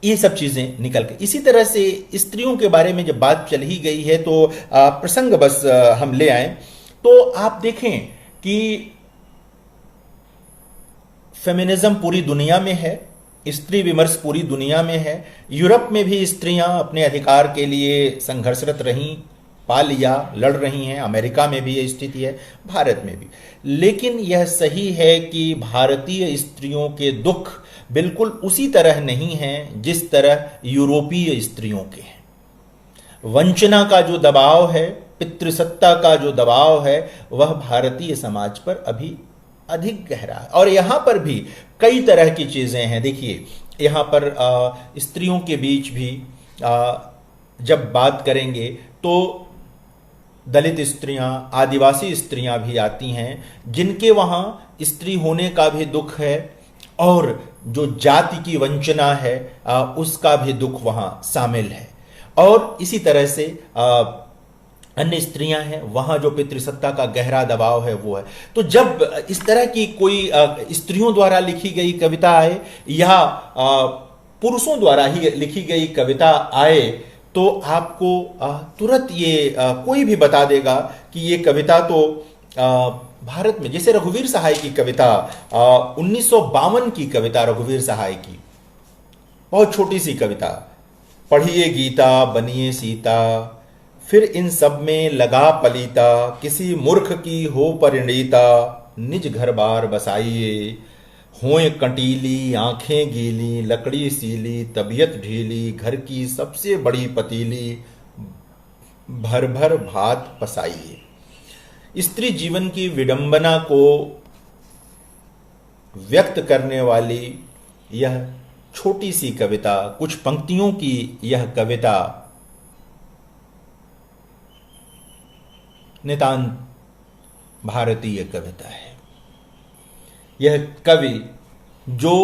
A: ये सब चीजें निकल के, इसी तरह से स्त्रियों के बारे में जब बात चल ही गई है तो प्रसंग बस हम ले आए तो आप देखें कि फेमिनिज्म पूरी दुनिया में है, स्त्री विमर्श पूरी दुनिया में है। यूरोप में भी स्त्रियां अपने अधिकार के लिए संघर्षरत रहीं, पा लिया, लड़ रही हैं। अमेरिका में भी यह स्थिति है, भारत में भी। लेकिन यह सही है कि भारतीय स्त्रियों के दुख बिल्कुल उसी तरह नहीं हैं जिस तरह यूरोपीय स्त्रियों के हैं। वंचना का जो दबाव है, पितृसत्ता का जो दबाव है, वह भारतीय समाज पर अभी अधिक गहरा है। और यहां पर भी कई तरह की चीजें हैं। देखिए, यहां पर स्त्रियों के बीच भी जब बात करेंगे तो दलित स्त्रियां, आदिवासी स्त्रियां भी आती हैं, जिनके वहां स्त्री होने का भी दुख है और जो जाति की वंचना है उसका भी दुख वहां शामिल है। और इसी तरह से अन्य स्त्रियां हैं, वहां जो पितृसत्ता का गहरा दबाव है वो है। तो जब इस तरह की कोई स्त्रियों द्वारा लिखी गई कविता आए या पुरुषों द्वारा ही लिखी गई कविता आए तो आपको तुरंत ये कोई भी बता देगा कि ये कविता तो भारत में, जैसे रघुवीर सहाय की कविता 1952 की कविता, रघुवीर सहाय की बहुत छोटी सी कविता, पढ़िए गीता बनिए सीता, फिर इन सब में लगा पलीता, किसी मूर्ख की हो परिणीता, निज घर बार बसाइए, होए कंटीली आंखें गीली, लकड़ी सीली तबीयत ढीली, घर की सबसे बड़ी पतीली, भर भर भात पसाइए। स्त्री जीवन की विडंबना को व्यक्त करने वाली यह छोटी सी कविता, कुछ पंक्तियों की यह कविता नितांत भारतीय कविता है। यह कवि जो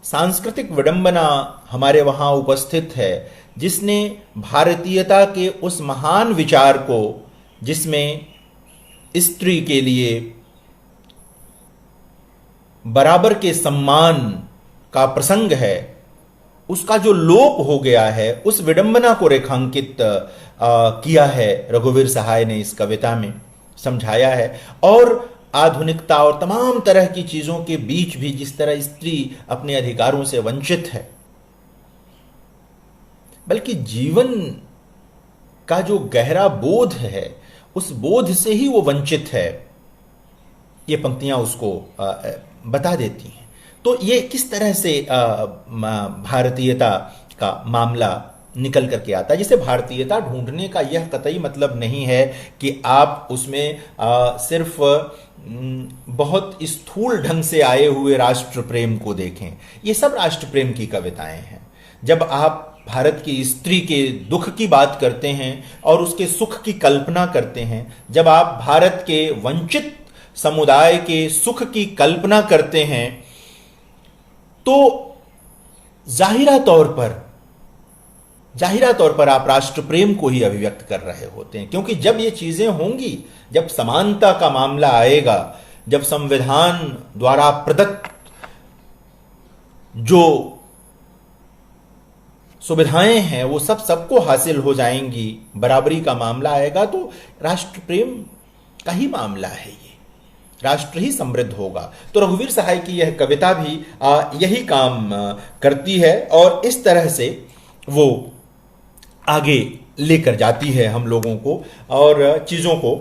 A: सांस्कृतिक विडंबना हमारे वहां उपस्थित है, जिसने भारतीयता के उस महान विचार को, जिसमें स्त्री के लिए बराबर के सम्मान का प्रसंग है, उसका जो लोप हो गया है, उस विडंबना को रेखांकित किया है रघुवीर सहाय ने इस कविता में, समझाया है। और आधुनिकता और तमाम तरह की चीजों के बीच भी जिस तरह स्त्री अपने अधिकारों से वंचित है, बल्कि जीवन का जो गहरा बोध है, उस बोध से ही वो वंचित है, ये पंक्तियां उसको बता देती हैं। तो ये किस तरह से भारतीयता का मामला निकल करके आता है। जिसे भारतीयता ढूंढने का यह कतई मतलब नहीं है कि आप उसमें सिर्फ बहुत स्थूल ढंग से आए हुए राष्ट्र प्रेम को देखें। ये सब राष्ट्र प्रेम की कविताएं हैं। जब आप भारत की स्त्री के दुख की बात करते हैं और उसके सुख की कल्पना करते हैं, जब आप भारत के वंचित समुदाय के सुख की कल्पना करते हैं, तो जाहिरा तौर पर आप राष्ट्र प्रेम को ही अभिव्यक्त कर रहे होते हैं। क्योंकि जब ये चीजें होंगी, जब समानता का मामला आएगा, जब संविधान द्वारा प्रदत्त जो सुविधाएं हैं वो सबको हासिल हो जाएंगी, बराबरी का मामला आएगा, तो राष्ट्र प्रेम का ही मामला है। ये राष्ट्र ही समृद्ध होगा। तो रघुवीर सहाय की यह कविता भी यही काम करती है और इस तरह से वो आगे लेकर जाती है हम लोगों को और चीज़ों को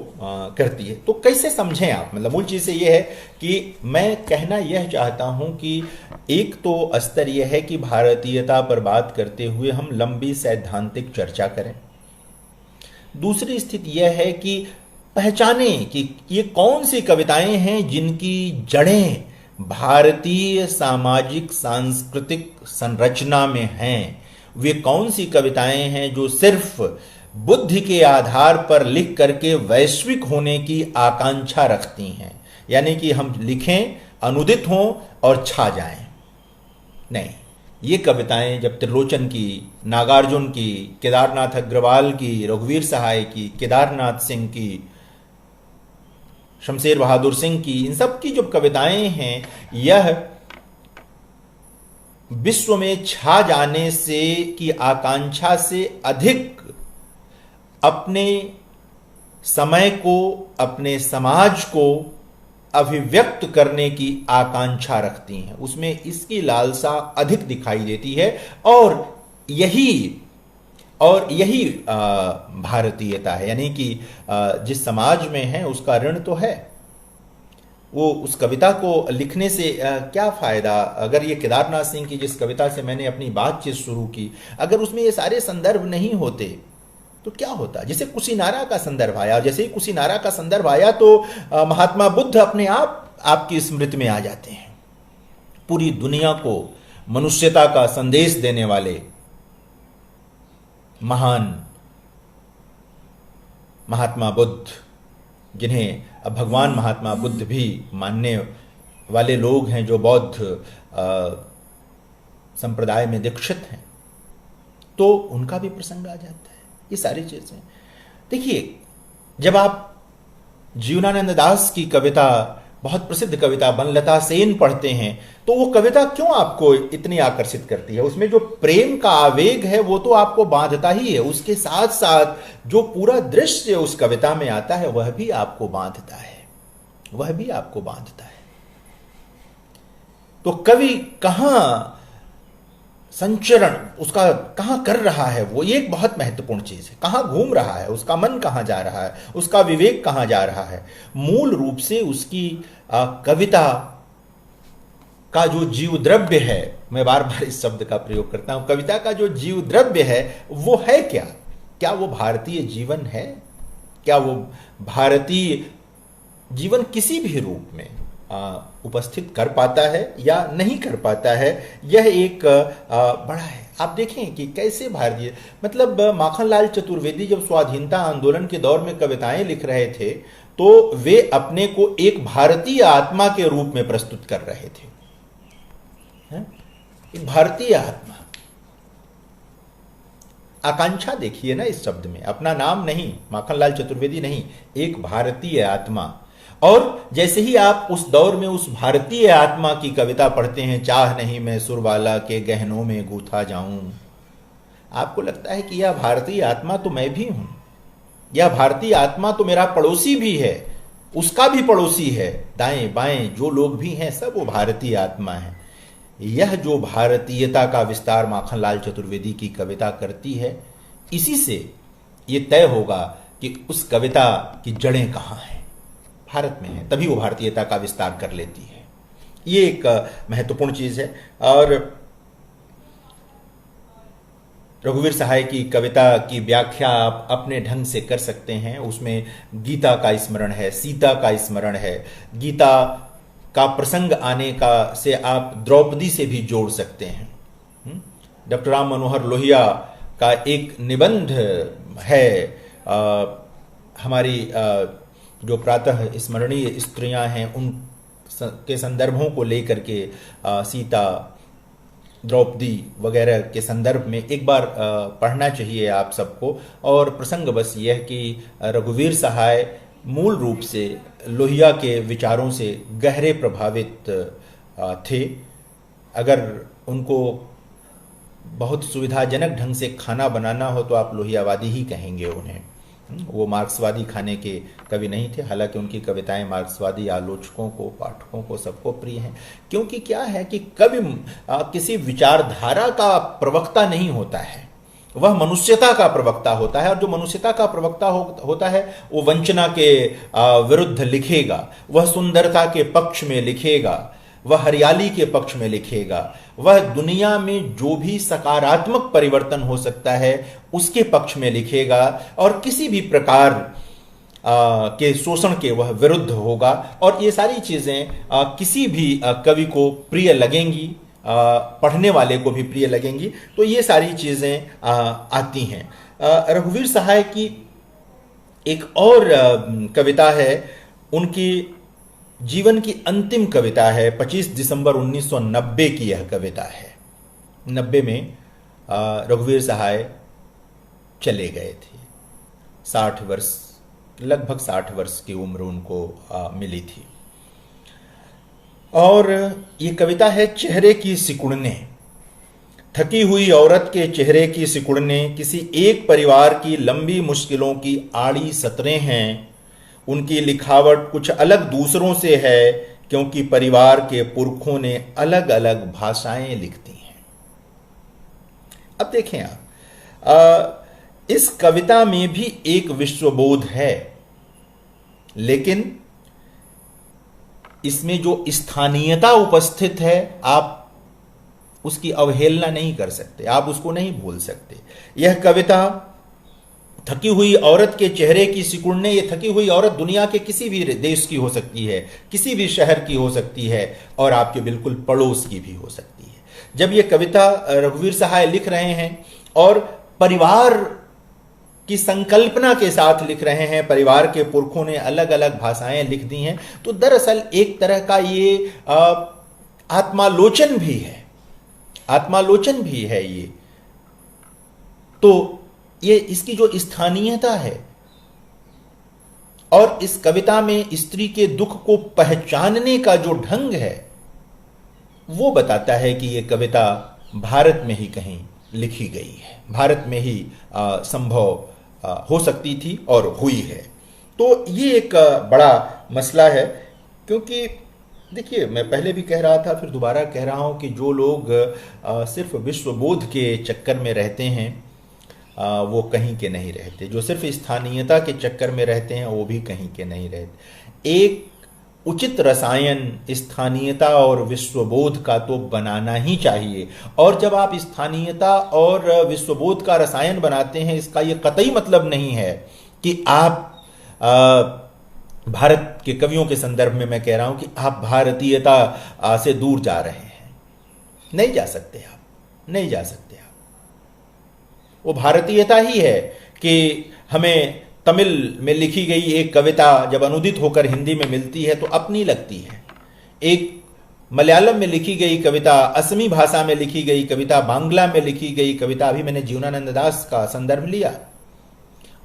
A: करती है। तो कैसे समझें आप, मतलब मूल चीज़ ये है कि मैं कहना यह चाहता हूं कि एक तो स्तर यह है कि भारतीयता पर बात करते हुए हम लंबी सैद्धांतिक चर्चा करें। दूसरी स्थिति यह है कि पहचाने कि ये कौन सी कविताएं हैं जिनकी जड़ें भारतीय सामाजिक सांस्कृतिक संरचना में हैं। वे कौन सी कविताएं हैं जो सिर्फ बुद्धि के आधार पर लिख करके वैश्विक होने की आकांक्षा रखती हैं, यानी कि हम लिखें, अनुदित हों और छा जाएं। नहीं, ये कविताएं जब त्रिलोचन की, नागार्जुन की, केदारनाथ अग्रवाल की, रघुवीर सहाय की, केदारनाथ सिंह की, शमशेर बहादुर सिंह की, इन सब की जो कविताएं हैं, यह विश्व में छा जाने से की आकांक्षा से अधिक अपने समय को, अपने समाज को अभिव्यक्त करने की आकांक्षा रखती हैं, उसमें इसकी लालसा अधिक दिखाई देती है। और यही भारतीयता है, यानी कि जिस समाज में है उसका ऋण तो है। वो उस कविता को लिखने से क्या फायदा? अगर ये केदारनाथ सिंह की जिस कविता से मैंने अपनी बातचीत शुरू की, अगर उसमें ये सारे संदर्भ नहीं होते तो क्या होता? जैसे कुशीनारा का संदर्भ आया, जैसे ही कुशीनारा का संदर्भ आया तो महात्मा बुद्ध अपने आप आपकी स्मृति में आ जाते हैं। पूरी दुनिया को मनुष्यता का संदेश देने वाले महान महात्मा बुद्ध, जिन्हें अब भगवान महात्मा बुद्ध भी मानने वाले लोग हैं, जो बौद्ध संप्रदाय में दीक्षित हैं, तो उनका भी प्रसंग आ जाता है। ये सारी चीजें देखिए, जब आप जीवनानंद दास की कविता, बहुत प्रसिद्ध कविता बनलता सेन पढ़ते हैं, तो वो कविता क्यों आपको इतनी आकर्षित करती है? उसमें जो प्रेम का आवेग है वो तो आपको बांधता ही है, उसके साथ साथ जो पूरा दृश्य उस कविता में आता है वह भी आपको बांधता है, वह भी आपको बांधता है। तो कवि कहां संचरण उसका कहां कर रहा है, वो ये एक बहुत महत्वपूर्ण चीज है। कहां घूम रहा है, उसका मन कहां जा रहा है, उसका विवेक कहां जा रहा है। मूल रूप से उसकी कविता का जो जीव द्रव्य है, मैं बार बार इस शब्द का प्रयोग करता हूं, कविता का जो जीव द्रव्य है वो है क्या? क्या वो भारतीय जीवन है? क्या वो भारतीय जीवन किसी भी रूप में उपस्थित कर पाता है या नहीं कर पाता है? यह एक बड़ा है। आप देखें कि कैसे भारतीय, मतलब माखनलाल चतुर्वेदी जब स्वाधीनता आंदोलन के दौर में कविताएं लिख रहे थे तो वे अपने को एक भारतीय आत्मा के रूप में प्रस्तुत कर रहे थे। एक भारतीय आत्मा, आकांक्षा देखिए ना इस शब्द में, अपना नाम नहीं, माखनलाल चतुर्वेदी नहीं, एक भारतीय आत्मा। और जैसे ही आप उस दौर में उस भारतीय आत्मा की कविता पढ़ते हैं, चाह नहीं मैं सुरवाला के गहनों में गूथा जाऊं, आपको लगता है कि यह भारतीय आत्मा तो मैं भी हूं, यह भारतीय आत्मा तो मेरा पड़ोसी भी है, उसका भी पड़ोसी है, दाएं बाएं जो लोग भी हैं सब वो भारतीय आत्मा है। यह जो भारतीयता का विस्तार माखनलाल चतुर्वेदी की कविता करती है, इसी से यह तय होगा कि उस कविता की जड़ें कहां हैं, भारत में है, तभी वो भारतीयता का विस्तार कर लेती है। ये एक महत्वपूर्ण चीज है। और रघुवीर सहाय की कविता की व्याख्या आप अपने ढंग से कर सकते हैं। उसमें गीता का स्मरण है, सीता का स्मरण है, गीता का प्रसंग आने का से आप द्रौपदी से भी जोड़ सकते हैं। डॉक्टर राम मनोहर लोहिया का एक निबंध है, हमारी जो प्रातः स्मरणीय स्त्रियां हैं उन के संदर्भों को लेकर के, सीता, द्रौपदी वगैरह के संदर्भ में एक बार पढ़ना चाहिए आप सबको। और प्रसंग बस यह कि रघुवीर सहाय मूल रूप से लोहिया के विचारों से गहरे प्रभावित थे। अगर उनको बहुत सुविधाजनक ढंग से खाना बनाना हो तो आप लोहियावादी ही कहेंगे उन्हें। वो मार्क्सवादी खाने के कवि नहीं थे, हालांकि उनकी कविताएं मार्क्सवादी आलोचकों को, पाठकों को, सबको प्रिय हैं। क्योंकि क्या है कि कवि किसी विचारधारा का प्रवक्ता नहीं होता है, वह मनुष्यता का प्रवक्ता होता है। और जो मनुष्यता का प्रवक्ता होता है वो वंचना के विरुद्ध लिखेगा, वह सुंदरता के पक्ष में लिखेगा, वह हरियाली के पक्ष में लिखेगा, वह दुनिया में जो भी सकारात्मक परिवर्तन हो सकता है उसके पक्ष में लिखेगा, और किसी भी प्रकार के शोषण के वह विरुद्ध होगा। और ये सारी चीजें किसी भी कवि को प्रिय लगेंगी, पढ़ने वाले को भी प्रिय लगेंगी। तो ये सारी चीजें आती हैं। रघुवीर सहाय की एक और कविता है, उनकी जीवन की अंतिम कविता है, 25 दिसंबर 1990 की यह कविता है। 90 में रघुवीर सहाय चले गए थे। 60 वर्ष, लगभग 60 वर्ष की उम्र उनको मिली थी। और ये कविता है चेहरे की सिकुड़ने। थकी हुई औरत के चेहरे की सिकुड़ने किसी एक परिवार की लंबी मुश्किलों की आड़ी सतरें हैं। उनकी लिखावट कुछ अलग दूसरों से है, क्योंकि परिवार के पुरखों ने अलग अलग भाषाएं लिख दी हैं। अब देखें आप, इस कविता में भी एक विश्वबोध है, लेकिन इसमें जो स्थानीयता उपस्थित है, आप उसकी अवहेलना नहीं कर सकते, आप उसको नहीं भूल सकते। यह कविता थकी हुई औरत के चेहरे की सिकुड़ने, ये थकी हुई औरत दुनिया के किसी भी देश की हो सकती है, किसी भी शहर की हो सकती है, और आपके बिल्कुल पड़ोस की भी हो सकती है। जब ये कविता रघुवीर सहाय लिख रहे हैं और परिवार की संकल्पना के साथ लिख रहे हैं, परिवार के पुरखों ने अलग अलग भाषाएं लिख दी हैं, तो दरअसल एक तरह का ये आत्मालोचन भी है, आत्मालोचन भी है ये। तो ये इसकी जो स्थानीयता है, और इस कविता में स्त्री के दुख को पहचानने का जो ढंग है, वो बताता है कि ये कविता भारत में ही कहीं लिखी गई है, भारत में ही संभव हो सकती थी और हुई है। तो ये एक बड़ा मसला है, क्योंकि देखिए, मैं पहले भी कह रहा था, फिर दोबारा कह रहा हूं कि जो लोग सिर्फ विश्वबोध के चक्कर में रहते हैं, वो कहीं के नहीं रहते। जो सिर्फ स्थानीयता के चक्कर में रहते हैं, वो भी कहीं के नहीं रहते। एक उचित रसायन स्थानीयता और विश्वबोध का तो बनाना ही चाहिए। और जब आप स्थानीयता और विश्वबोध का रसायन बनाते हैं, इसका ये कतई मतलब नहीं है कि आप भारत के कवियों के संदर्भ में मैं कह रहा हूं कि आप भारतीयता से दूर जा रहे हैं। नहीं जा सकते आप, नहीं जा सकते आप। वो भारतीयता ही है कि हमें तमिल में लिखी गई एक कविता जब अनुदित होकर हिंदी में मिलती है तो अपनी लगती है। एक मलयालम में लिखी गई कविता, असमी भाषा में लिखी गई कविता, बांग्ला में लिखी गई कविता, अभी मैंने जीवनानंद दास का संदर्भ लिया,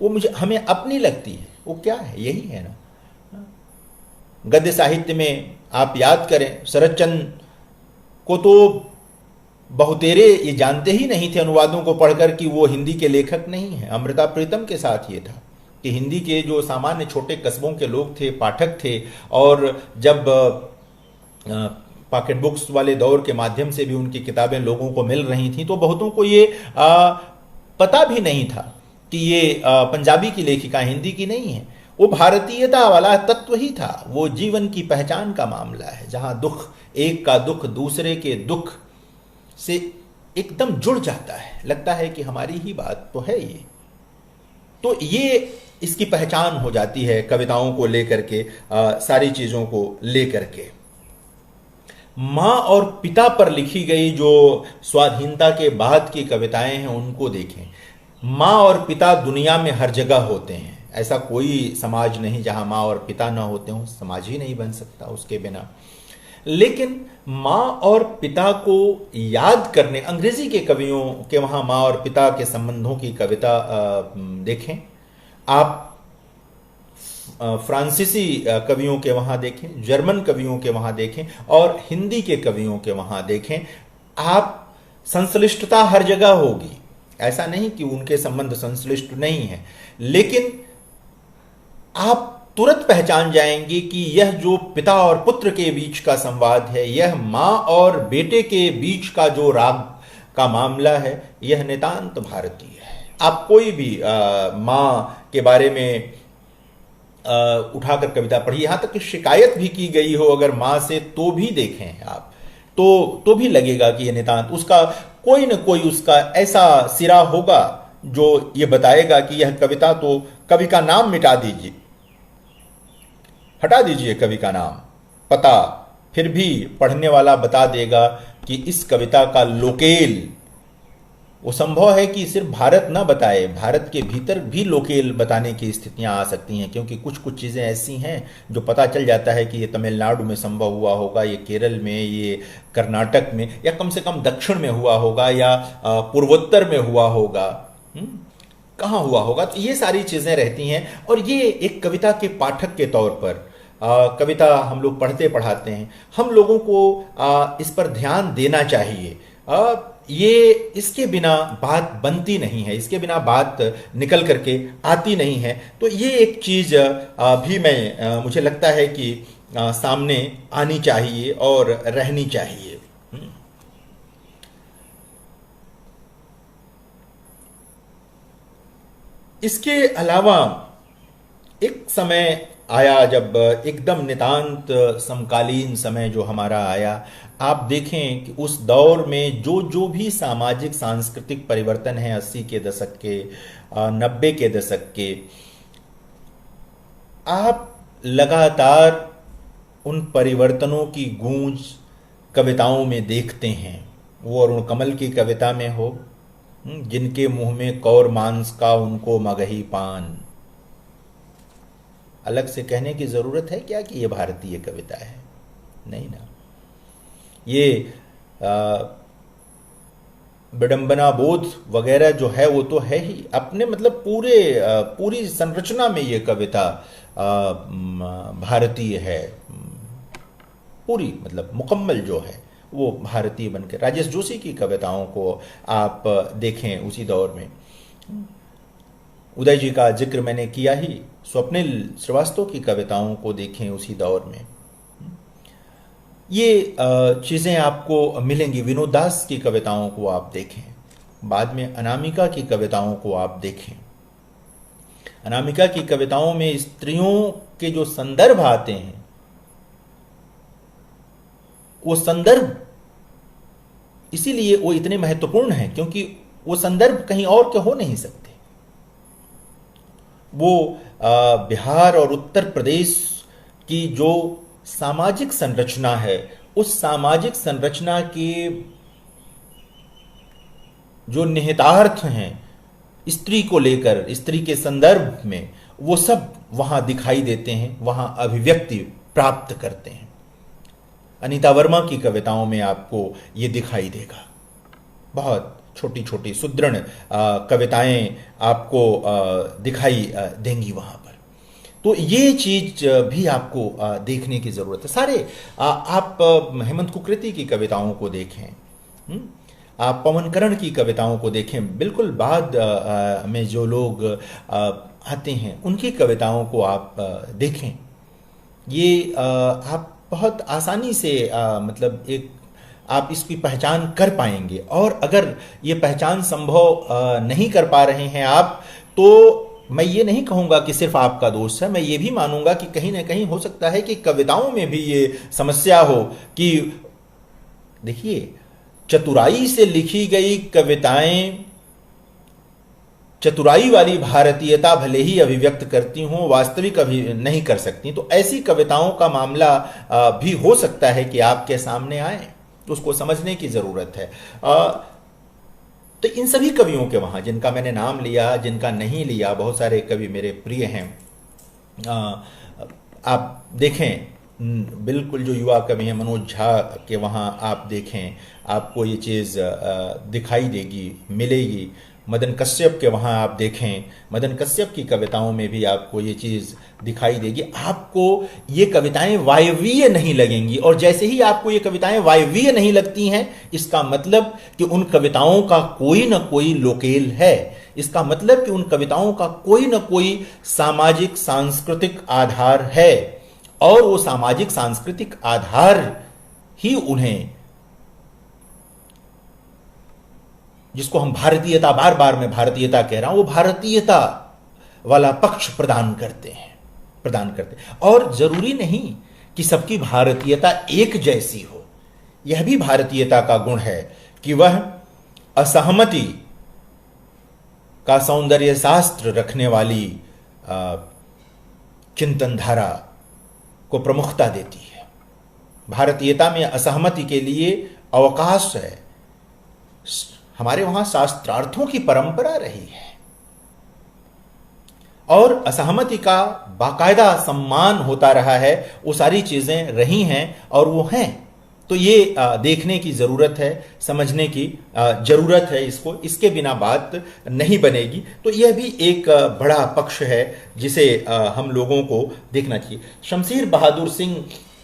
A: वो हमें अपनी लगती है। वो क्या है? यही है ना। गद्य साहित्य में आप याद करें, शरदचंद्र को तो बहुतेरे ये जानते ही नहीं थे अनुवादों को पढ़कर कि वो हिंदी के लेखक नहीं हैं। अमृता प्रीतम के साथ ये था कि हिंदी के जो सामान्य छोटे कस्बों के लोग थे, पाठक थे, और जब पॉकेट बुक्स वाले दौर के माध्यम से भी उनकी किताबें लोगों को मिल रही थी, तो बहुतों को ये पता भी नहीं था कि ये पंजाबी की लेखिका हिंदी की नहीं है। वो भारतीयता वाला तत्व ही था। वो जीवन की पहचान का मामला है, जहां दुख, एक का दुख दूसरे के दुख से एकदम जुड़ जाता है, लगता है कि हमारी ही बात तो है ये। तो ये इसकी पहचान हो जाती है कविताओं को लेकर के, सारी चीजों को लेकर के। मां और पिता पर लिखी गई जो स्वाधीनता के बाद की कविताएं हैं, उनको देखें। मां और पिता दुनिया में हर जगह होते हैं। ऐसा कोई समाज नहीं जहां मां और पिता ना होते हों, समाज ही नहीं बन सकता उसके बिना। लेकिन मां और पिता को याद करने, अंग्रेजी के कवियों के वहां मां और पिता के संबंधों की कविता देखें, आप फ्रांसीसी कवियों के वहां देखें, जर्मन कवियों के वहां देखें, और हिंदी के कवियों के वहां देखें, आप संश्लिष्टता हर जगह होगी। ऐसा नहीं कि उनके संबंध संश्लिष्ट नहीं है, लेकिन आप तुरंत पहचान जाएंगे कि यह जो पिता और पुत्र के बीच का संवाद है, यह मां और बेटे के बीच का जो राग का मामला है, यह नितांत भारतीय है। आप कोई भी मां के बारे में उठाकर कविता पढ़िए, यहां तक कि शिकायत भी की गई हो अगर मां से, तो भी देखें आप, तो भी लगेगा कि यह नितांत, उसका कोई न कोई उसका ऐसा सिरा होगा जो ये बताएगा कि यह कविता, तो कवि का नाम मिटा दीजिए, हटा दीजिए कवि का नाम, पता, फिर भी पढ़ने वाला बता देगा कि इस कविता का लोकेल, वो संभव है कि सिर्फ भारत ना बताए, भारत के भीतर भी लोकेल बताने की स्थितियां आ सकती हैं, क्योंकि कुछ कुछ चीज़ें ऐसी हैं जो पता चल जाता है कि ये तमिलनाडु में संभव हुआ होगा, ये केरल में, ये कर्नाटक में, या कम से कम दक्षिण में हुआ होगा, या पूर्वोत्तर में हुआ होगा, कहाँ हुआ होगा। तो ये सारी चीज़ें रहती हैं, और ये एक कविता के पाठक के तौर पर, कविता हम लोग पढ़ते पढ़ाते हैं, हम लोगों को इस पर ध्यान देना चाहिए। ये इसके बिना बात बनती नहीं है, इसके बिना बात निकल करके आती नहीं है। तो ये एक चीज भी मुझे लगता है कि सामने आनी चाहिए और रहनी चाहिए। इसके अलावा एक समय आया जब एकदम नितांत समकालीन समय जो हमारा आया, आप देखें कि उस दौर में जो जो भी सामाजिक सांस्कृतिक परिवर्तन है 80 के दशक के, 90 के दशक के, आप लगातार उन परिवर्तनों की गूंज कविताओं में देखते हैं। वो अरुण कमल की कविता में हो, जिनके मुंह में कौर मांस का उनको मगही पान। अलग से कहने की जरूरत है क्या कि ये भारतीय कविता है? नहीं ना। ये विडंबना बोध वगैरह जो है वो तो है ही, अपने मतलब पूरी संरचना में ये कविता भारतीय है, पूरी मतलब मुकम्मल जो है वो भारतीय बनकर। राजेश जोशी की कविताओं को आप देखें उसी दौर में, उदय जी का जिक्र मैंने किया ही, स्वप्निल श्रीवास्तव की कविताओं को देखें उसी दौर में। ये चीज़ें आपको मिलेंगी। विनोद दास की कविताओं को आप देखें, बाद में अनामिका की कविताओं को आप देखें। अनामिका की कविताओं में स्त्रियों के जो संदर्भ आते हैं, वो संदर्भ इसीलिए वो इतने महत्वपूर्ण हैं क्योंकि वो संदर्भ कहीं और के हो नहीं सकते। वो बिहार और उत्तर प्रदेश की जो सामाजिक संरचना है, उस सामाजिक संरचना के जो निहितार्थ हैं स्त्री को लेकर, स्त्री के संदर्भ में, वो सब वहां दिखाई देते हैं, वहां अभिव्यक्ति प्राप्त करते हैं। अनीता वर्मा की कविताओं में आपको ये दिखाई देगा। बहुत छोटी छोटी सुदृढ़ कविताएं आपको दिखाई देंगी वहां पर। तो ये चीज भी आपको देखने की जरूरत है। सारे आप हेमंत कुकरेती की कविताओं को देखें, आप पवन करण की कविताओं को देखें, बिल्कुल बाद में जो लोग आते हैं उनकी कविताओं को आप देखें। ये आप बहुत आसानी से मतलब एक आप इसकी पहचान कर पाएंगे। और अगर ये पहचान संभव नहीं कर पा रहे हैं आप, तो मैं ये नहीं कहूँगा कि सिर्फ आपका दोष है, मैं ये भी मानूंगा कि कहीं ना कहीं हो सकता है कि कविताओं में भी ये समस्या हो कि देखिए, चतुराई से लिखी गई कविताएं चतुराई वाली भारतीयता भले ही अभिव्यक्त करती हों, वास्तविक अभी नहीं कर सकती। तो ऐसी कविताओं का मामला भी हो सकता है कि आपके सामने आए, तो उसको समझने की जरूरत है। तो इन सभी कवियों के वहां, जिनका मैंने नाम लिया, जिनका नहीं लिया, बहुत सारे कवि मेरे प्रिय हैं। आप देखें, बिल्कुल जो युवा कवि हैं मनोज झा के वहां आप देखें, आपको ये चीज दिखाई देगी, मिलेगी। मदन कश्यप के वहाँ आप देखें, मदन कश्यप की कविताओं में भी आपको ये चीज़ दिखाई देगी। आपको ये कविताएं वायवीय नहीं लगेंगी, और जैसे ही आपको ये कविताएं वायवीय नहीं लगती हैं, इसका मतलब कि उन कविताओं का कोई न कोई लोकेल है। इसका मतलब कि उन कविताओं का कोई न कोई सामाजिक सांस्कृतिक आधार है, और वो सामाजिक सांस्कृतिक आधार ही उन्हें, जिसको हम भारतीयता, बार बार मैं भारतीयता कह रहा हूं, वो भारतीयता वाला पक्ष प्रदान करते हैं। और जरूरी नहीं कि सबकी भारतीयता एक जैसी हो। यह भी भारतीयता का गुण है कि वह असहमति का सौंदर्य शास्त्र रखने वाली चिंतन धारा को प्रमुखता देती है। भारतीयता में असहमति के लिए अवकाश है। हमारे वहां शास्त्रार्थों की परंपरा रही है, और असहमति का बाकायदा सम्मान होता रहा है। वो सारी चीजें रही हैं और वो हैं। तो ये देखने की जरूरत है, समझने की जरूरत है इसको, इसके बिना बात नहीं बनेगी। तो यह भी एक बड़ा पक्ष है जिसे हम लोगों को देखना चाहिए। शमशेर बहादुर सिंह,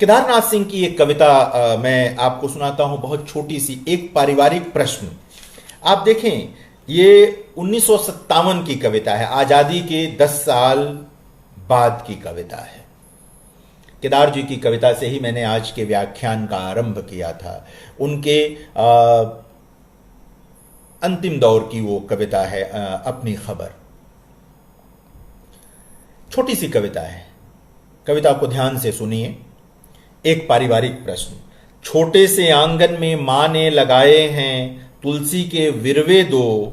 A: केदारनाथ सिंह की एक कविता मैं आपको सुनाता हूं, बहुत छोटी सी। एक पारिवारिक प्रश्न, आप देखें, ये 1957 की कविता है, आजादी के 10 साल बाद की कविता है। केदार जी की कविता से ही मैंने आज के व्याख्यान का आरंभ किया था। उनके अंतिम दौर की वो कविता है, अपनी खबर। छोटी सी कविता है, कविता को ध्यान से सुनिए। एक पारिवारिक प्रश्न। छोटे से आंगन में मां ने लगाए हैं तुलसी के विरवे दो,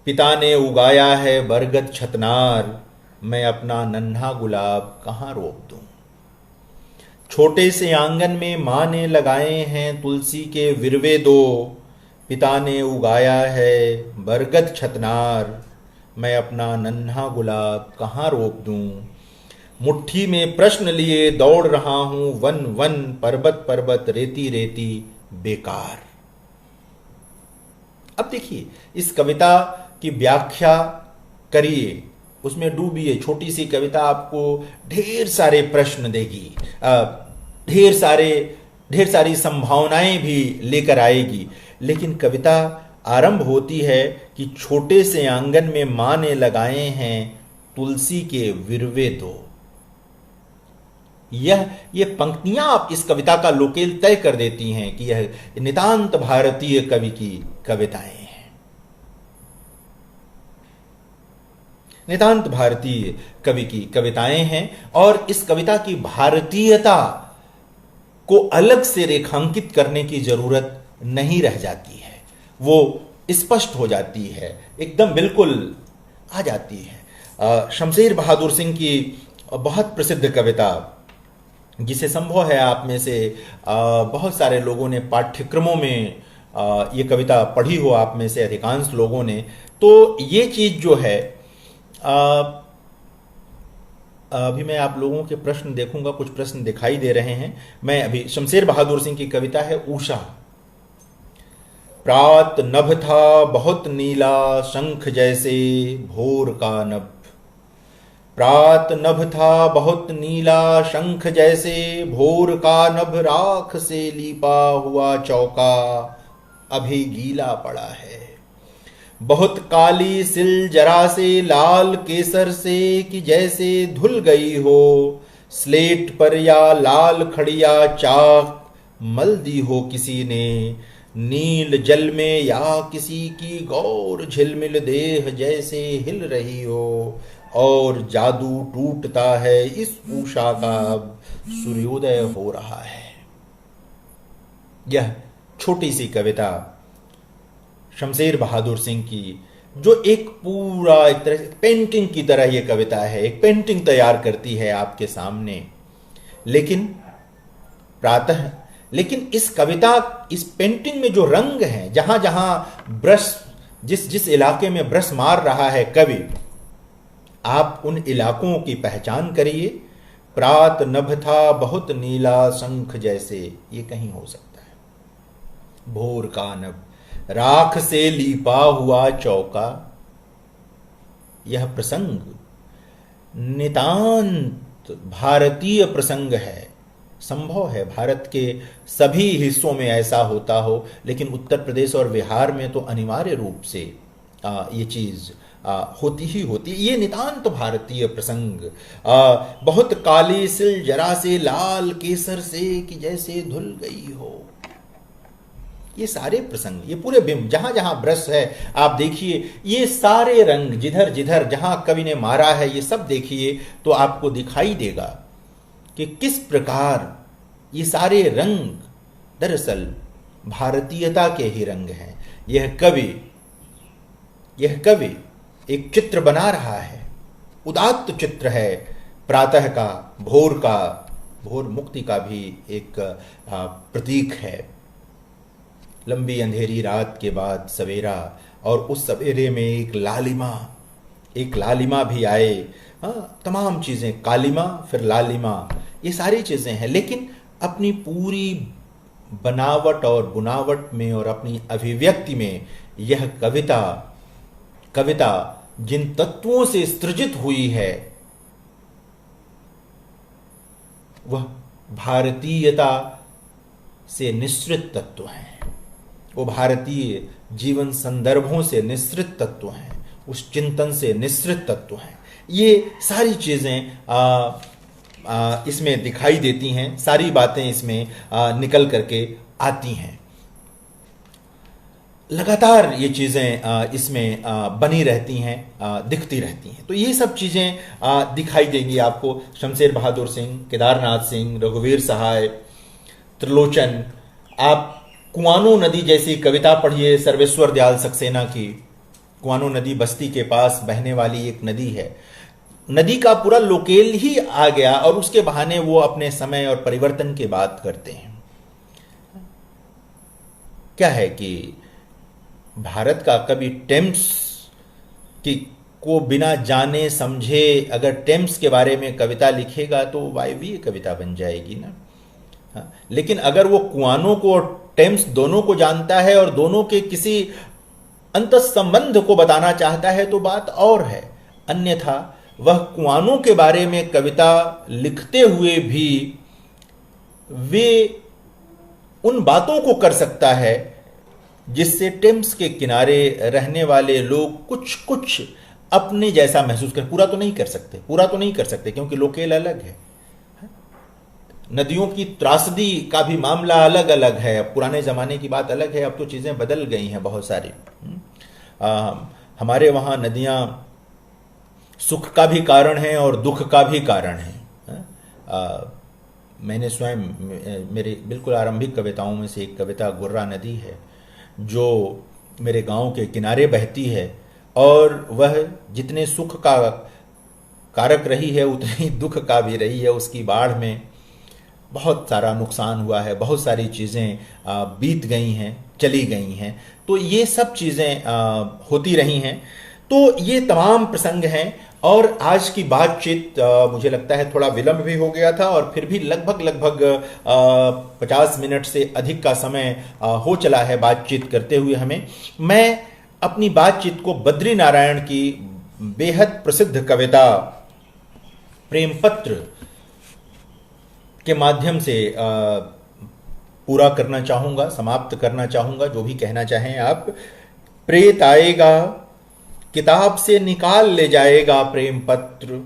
A: पिता ने उगाया है बरगद छतनार, मैं अपना नन्हा गुलाब कहां रोप दूं। छोटे से आंगन में मां ने लगाए हैं तुलसी के विरवे दो, पिता ने उगाया है बरगद छतनार, मैं अपना नन्हा गुलाब कहां रोप दूं। मुट्ठी में प्रश्न लिए दौड़ रहा हूं वन वन, पर्वत पर्वत रेती रेती बेकार। अब देखिए, इस कविता की व्याख्या करिए, उसमें डूबिए। छोटी सी कविता आपको ढेर सारे प्रश्न देगी, ढेर सारी संभावनाएं भी लेकर आएगी। लेकिन कविता आरंभ होती है कि छोटे से आंगन में मां ने लगाए हैं तुलसी के विरवे दो। ये पंक्तियां आप इस कविता का लोकेल तय कर देती हैं कि यह नितांत भारतीय कवि की कविताएं हैं, नितांत भारतीय कवि की कविताएं हैं। और इस कविता की भारतीयता को अलग से रेखांकित करने की जरूरत नहीं रह जाती है, वो स्पष्ट हो जाती है, एकदम बिल्कुल आ जाती है। शमशेर बहादुर सिंह की बहुत प्रसिद्ध कविता, जिसे संभव है आप में से बहुत सारे लोगों ने पाठ्यक्रमों में ये कविता पढ़ी हो, आप में से अधिकांश लोगों ने। तो ये चीज जो है, अभी मैं आप लोगों के प्रश्न देखूंगा, कुछ प्रश्न दिखाई दे रहे हैं। मैं अभी शमशेर बहादुर सिंह की कविता है उषा। प्रात नभ था बहुत नीला शंख जैसे भोर का नभ, प्रात नभ था बहुत नीला शंख जैसे भोर का नभ, राख से लीपा हुआ चौका अभी गीला पड़ा है। बहुत काली सिल जरा से लाल केसर से कि जैसे धुल गई हो, स्लेट पर या लाल खड़िया चाक मल दी हो किसी ने, नील जल में या किसी की गौर झिलमिल देह जैसे हिल रही हो, और जादू टूटता है इस उषा का अब सूर्योदय हो रहा है। यह छोटी सी कविता शमशेर बहादुर सिंह की, जो एक पूरा एक तरह से पेंटिंग की तरह यह कविता है, एक पेंटिंग तैयार करती है आपके सामने। लेकिन इस कविता, इस पेंटिंग में जो रंग हैं, जहां जहां ब्रश, जिस इलाके में ब्रश मार रहा है कवि, आप उन इलाकों की पहचान करिए। प्रात नभ था बहुत नीला शंख जैसे, ये कहीं हो सकता है। भोर का नभ, राख से लीपा हुआ चौका। यह प्रसंग नितांत भारतीय प्रसंग है। संभव है भारत के सभी हिस्सों में ऐसा होता हो, लेकिन उत्तर प्रदेश और बिहार में तो अनिवार्य रूप से ये चीज होती ही होती। ये नितांत भारतीय प्रसंग। बहुत काली सिल जरा से लाल केसर से कि जैसे धुल गई हो। ये सारे प्रसंग, ये पूरे बिंब, जहां जहां ब्रश है आप देखिए, ये सारे रंग जिधर जिधर जहां कवि ने मारा है, ये सब देखिए तो आपको दिखाई देगा कि किस प्रकार ये सारे रंग दरअसल भारतीयता के ही रंग हैं। यह कवि एक चित्र बना रहा है, उदात्त चित्र है प्रातः का, भोर का। भोर मुक्ति का भी एक प्रतीक है। लंबी अंधेरी रात के बाद सवेरा, और उस सवेरे में एक लालिमा भी आए। तमाम चीजें, कालिमा फिर लालिमा, ये सारी चीजें हैं। लेकिन अपनी पूरी बनावट और बुनावट में और अपनी अभिव्यक्ति में यह कविता जिन तत्वों से सृजित हुई है, वह भारतीयता से निश्रित तत्व हैं। वो भारतीय जीवन संदर्भों से निःसृत तत्व हैं, उस चिंतन से निःसृत तत्व हैं। ये सारी चीज़ें इसमें दिखाई देती हैं, सारी बातें इसमें निकल करके आती हैं। लगातार ये चीज़ें इसमें बनी रहती हैं, दिखती रहती हैं। तो ये सब चीज़ें दिखाई देंगी आपको। शमशेर बहादुर सिंह, केदारनाथ सिंह, रघुवीर सहाय, त्रिलोचन। आप कुआनो नदी जैसी कविता पढ़िए सर्वेश्वर दयाल सक्सेना की। कुआनो नदी बस्ती के पास बहने वाली एक नदी है। नदी का पूरा लोकेल ही आ गया और उसके बहाने वो अपने समय और परिवर्तन की बात करते हैं। क्या है कि भारत का कभी टेम्स की को बिना जाने समझे अगर टेम्स के बारे में कविता लिखेगा तो वायवीय कविता बन जाएगी ना। हाँ, लेकिन अगर वो कुआनो को और टेम्स दोनों को जानता है और दोनों के किसी अंतःसंबंध को बताना चाहता है तो बात और है। अन्यथा वह कुआनो के बारे में कविता लिखते हुए भी वे उन बातों को कर सकता है जिससे टेम्स के किनारे रहने वाले लोग कुछ कुछ अपने जैसा महसूस कर। पूरा तो नहीं कर सकते क्योंकि लोकेल अलग है। नदियों की त्रासदी का भी मामला अलग अलग है। पुराने ज़माने की बात अलग है, अब तो चीज़ें बदल गई हैं बहुत सारी। हमारे वहाँ नदियाँ सुख का भी कारण है और दुख का भी कारण है। मैंने स्वयं मेरी बिल्कुल आरंभिक कविताओं में से एक कविता गुर्रा नदी है जो मेरे गांव के किनारे बहती है और वह जितने सुख का कारक रही है उतने ही दुख का भी रही है। उसकी बाढ़ में बहुत सारा नुकसान हुआ है, बहुत सारी चीज़ें बीत गई हैं, चली गई हैं। तो ये सब चीज़ें होती रही हैं। तो ये तमाम प्रसंग हैं और आज की बातचीत मुझे लगता है थोड़ा विलंब भी हो गया था और फिर भी लगभग 50 मिनट से अधिक का समय हो चला है बातचीत करते हुए हमें। मैं अपनी बातचीत को बद्री नारायण की बेहद प्रसिद्ध कविता प्रेमपत्र के माध्यम से पूरा करना चाहूँगा, समाप्त करना चाहूँगा। जो भी कहना चाहें आप। प्रेत आएगा किताब से निकाल ले जाएगा प्रेम पत्र,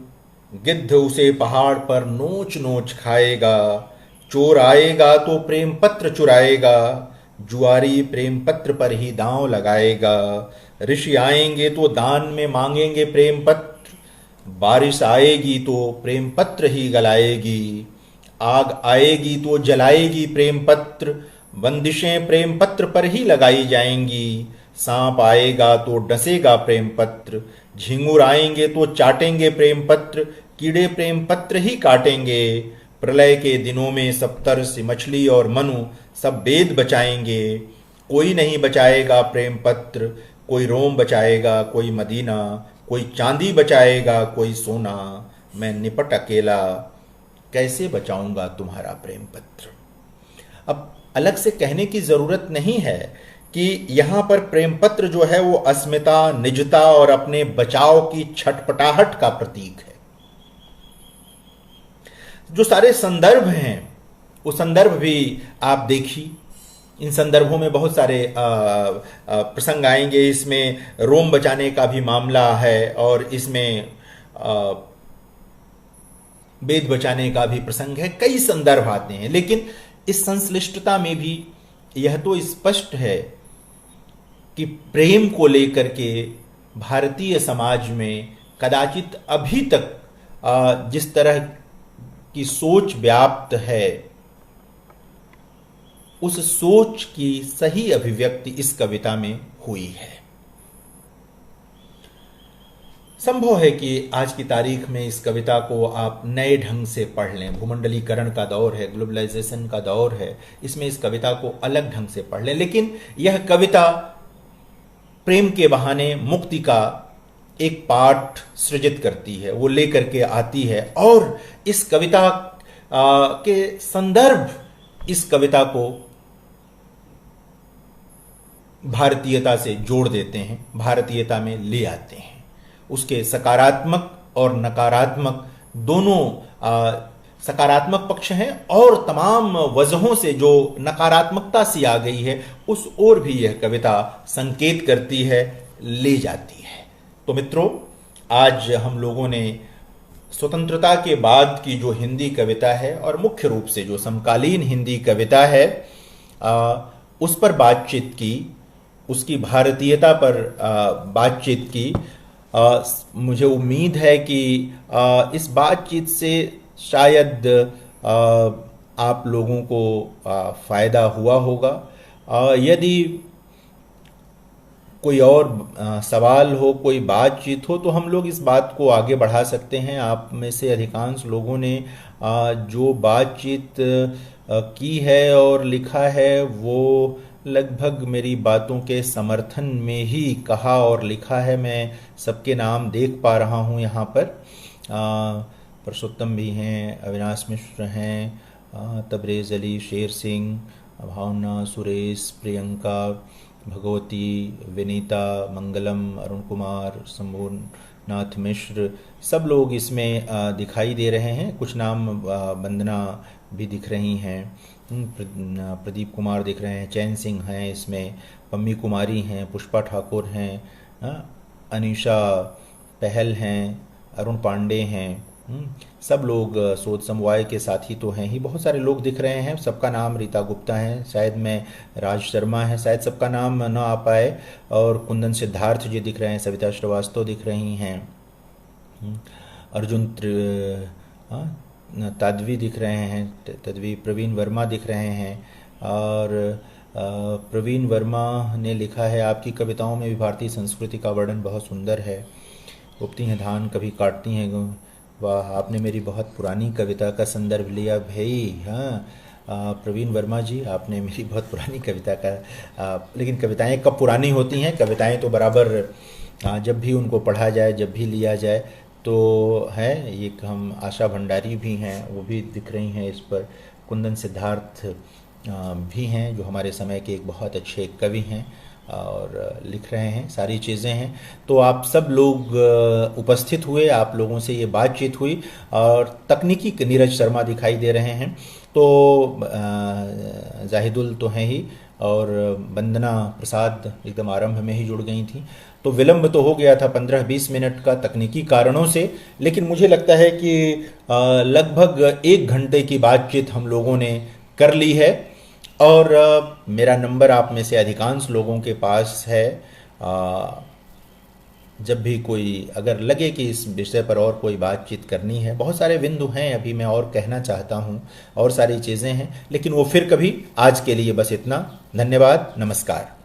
A: गिद्ध उसे पहाड़ पर नोच नोच खाएगा। चोर आएगा तो प्रेम पत्र चुराएगा, जुआरी प्रेम पत्र पर ही दांव लगाएगा। ऋषि आएंगे तो दान में मांगेंगे प्रेम पत्र, बारिश आएगी तो प्रेम पत्र ही गलाएगी। आग आएगी तो जलाएगी प्रेम पत्र, बंदिशें प्रेम पत्र पर ही लगाई जाएंगी। सांप आएगा तो डसेगा प्रेम पत्र, झिंगुर आएंगे तो चाटेंगे प्रेम पत्र, कीड़े प्रेम पत्र ही काटेंगे। प्रलय के दिनों में सप्तर्षि मछली और मनु सब वेद बचाएंगे। कोई नहीं बचाएगा प्रेम पत्र, कोई रोम बचाएगा, कोई मदीना, कोई चांदी बचाएगा, कोई सोना। मैं निपट अकेला कैसे बचाऊंगा तुम्हारा प्रेम पत्र। अब अलग से कहने की जरूरत नहीं है कि यहां पर प्रेम पत्र जो है वो अस्मिता, निजता और अपने बचाव की छटपटाहट का प्रतीक है। जो सारे संदर्भ हैं वो संदर्भ भी आप देखिए। इन संदर्भों में बहुत सारे प्रसंग आएंगे। इसमें रोम बचाने का भी मामला है और इसमें वेद बचाने का भी प्रसंग है। कई संदर्भ आते हैं, लेकिन इस संश्लिष्टता में भी यह तो स्पष्ट है कि प्रेम को लेकर के भारतीय समाज में कदाचित अभी तक जिस तरह की सोच व्याप्त है, उस सोच की सही अभिव्यक्ति इस कविता में हुई है। संभव है कि आज की तारीख में इस कविता को आप नए ढंग से पढ़ लें। भूमंडलीकरण का दौर है, ग्लोबलाइजेशन का दौर है, इसमें इस कविता को अलग ढंग से पढ़ लें। लेकिन यह कविता प्रेम के बहाने मुक्ति का एक पाठ सृजित करती है, वो लेकर के आती है और इस कविता के संदर्भ इस कविता को भारतीयता से जोड़ देते हैं, भारतीयता में ले आते हैं। उसके सकारात्मक और नकारात्मक दोनों सकारात्मक पक्ष हैं और तमाम वजहों से जो नकारात्मकता सी आ गई है उस ओर भी यह कविता संकेत करती है, ले जाती है। तो मित्रों, आज हम लोगों ने स्वतंत्रता के बाद की जो हिंदी कविता है और मुख्य रूप से जो समकालीन हिंदी कविता है उस पर बातचीत की, उसकी भारतीयता पर बातचीत की। मुझे उम्मीद है कि इस बातचीत से शायद आप लोगों को फ़ायदा हुआ होगा। यदि कोई और सवाल हो, कोई बातचीत हो, तो हम लोग इस बात को आगे बढ़ा सकते हैं। आप में से अधिकांश लोगों ने जो बातचीत की है और लिखा है वो लगभग मेरी बातों के समर्थन में ही कहा और लिखा है। मैं सबके नाम देख पा रहा हूँ यहाँ पर। परसोत्तम भी हैं, अविनाश मिश्र हैं, तबरेज़ अली, शेर सिंह, भावना, सुरेश, प्रियंका, भगवती, विनीता, मंगलम, अरुण कुमार, शंभुनाथ मिश्र, सब लोग इसमें दिखाई दे रहे हैं। कुछ नाम वंदना भी दिख रही हैं, प्रदीप कुमार दिख रहे हैं, चैन सिंह हैं इसमें, पम्मी कुमारी हैं, पुष्पा ठाकुर हैं, अनीशा पहल हैं, अरुण पांडे हैं। सब लोग सोच समवाय के साथी तो हैं ही, बहुत सारे लोग दिख रहे हैं। सबका नाम, रीता गुप्ता है, शायद मैं राज शर्मा है, शायद सबका नाम ना आ पाए, और कुंदन सिद्धार्थ जी दिख रहे हैं, सविता श्रीवास्तव दिख रही हैं, अर्जुन तद्वी दिख रहे हैं, तद्वी प्रवीण वर्मा दिख रहे हैं। और प्रवीण वर्मा ने लिखा है, आपकी कविताओं में भी भारतीय संस्कृति का वर्णन बहुत सुंदर है। उगती हैं धान कभी काटती हैं, वाह, आपने मेरी बहुत पुरानी कविता का संदर्भ लिया भाई। हाँ, प्रवीण वर्मा जी, आपने मेरी बहुत पुरानी कविता का लेकिन कविताएं कब पुरानी होती हैं? कविताएं तो बराबर जब भी उनको पढ़ा जाए, जब भी लिया जाए तो है। ये हम आशा भंडारी भी हैं, वो भी दिख रही हैं इस पर। कुंदन सिद्धार्थ भी हैं जो हमारे समय के एक बहुत अच्छे कवि हैं और लिख रहे हैं, सारी चीज़ें हैं। तो आप सब लोग उपस्थित हुए, आप लोगों से ये बातचीत हुई, और तकनीकी नीरज शर्मा दिखाई दे रहे हैं। तो जाहिदुल तो हैं ही, और वंदना प्रसाद एकदम आरंभ में ही जुड़ गई थी। तो विलंब तो हो गया था 15-20 मिनट का तकनीकी कारणों से, लेकिन मुझे लगता है कि लगभग 1 घंटे की बातचीत हम लोगों ने कर ली है। और मेरा नंबर आप में से अधिकांश लोगों के पास है। जब भी कोई अगर लगे कि इस विषय पर और कोई बातचीत करनी है, बहुत सारे बिंदु हैं अभी मैं और कहना चाहता हूँ, और सारी चीज़ें हैं, लेकिन वो फिर कभी। आज के लिए बस इतना। धन्यवाद, नमस्कार।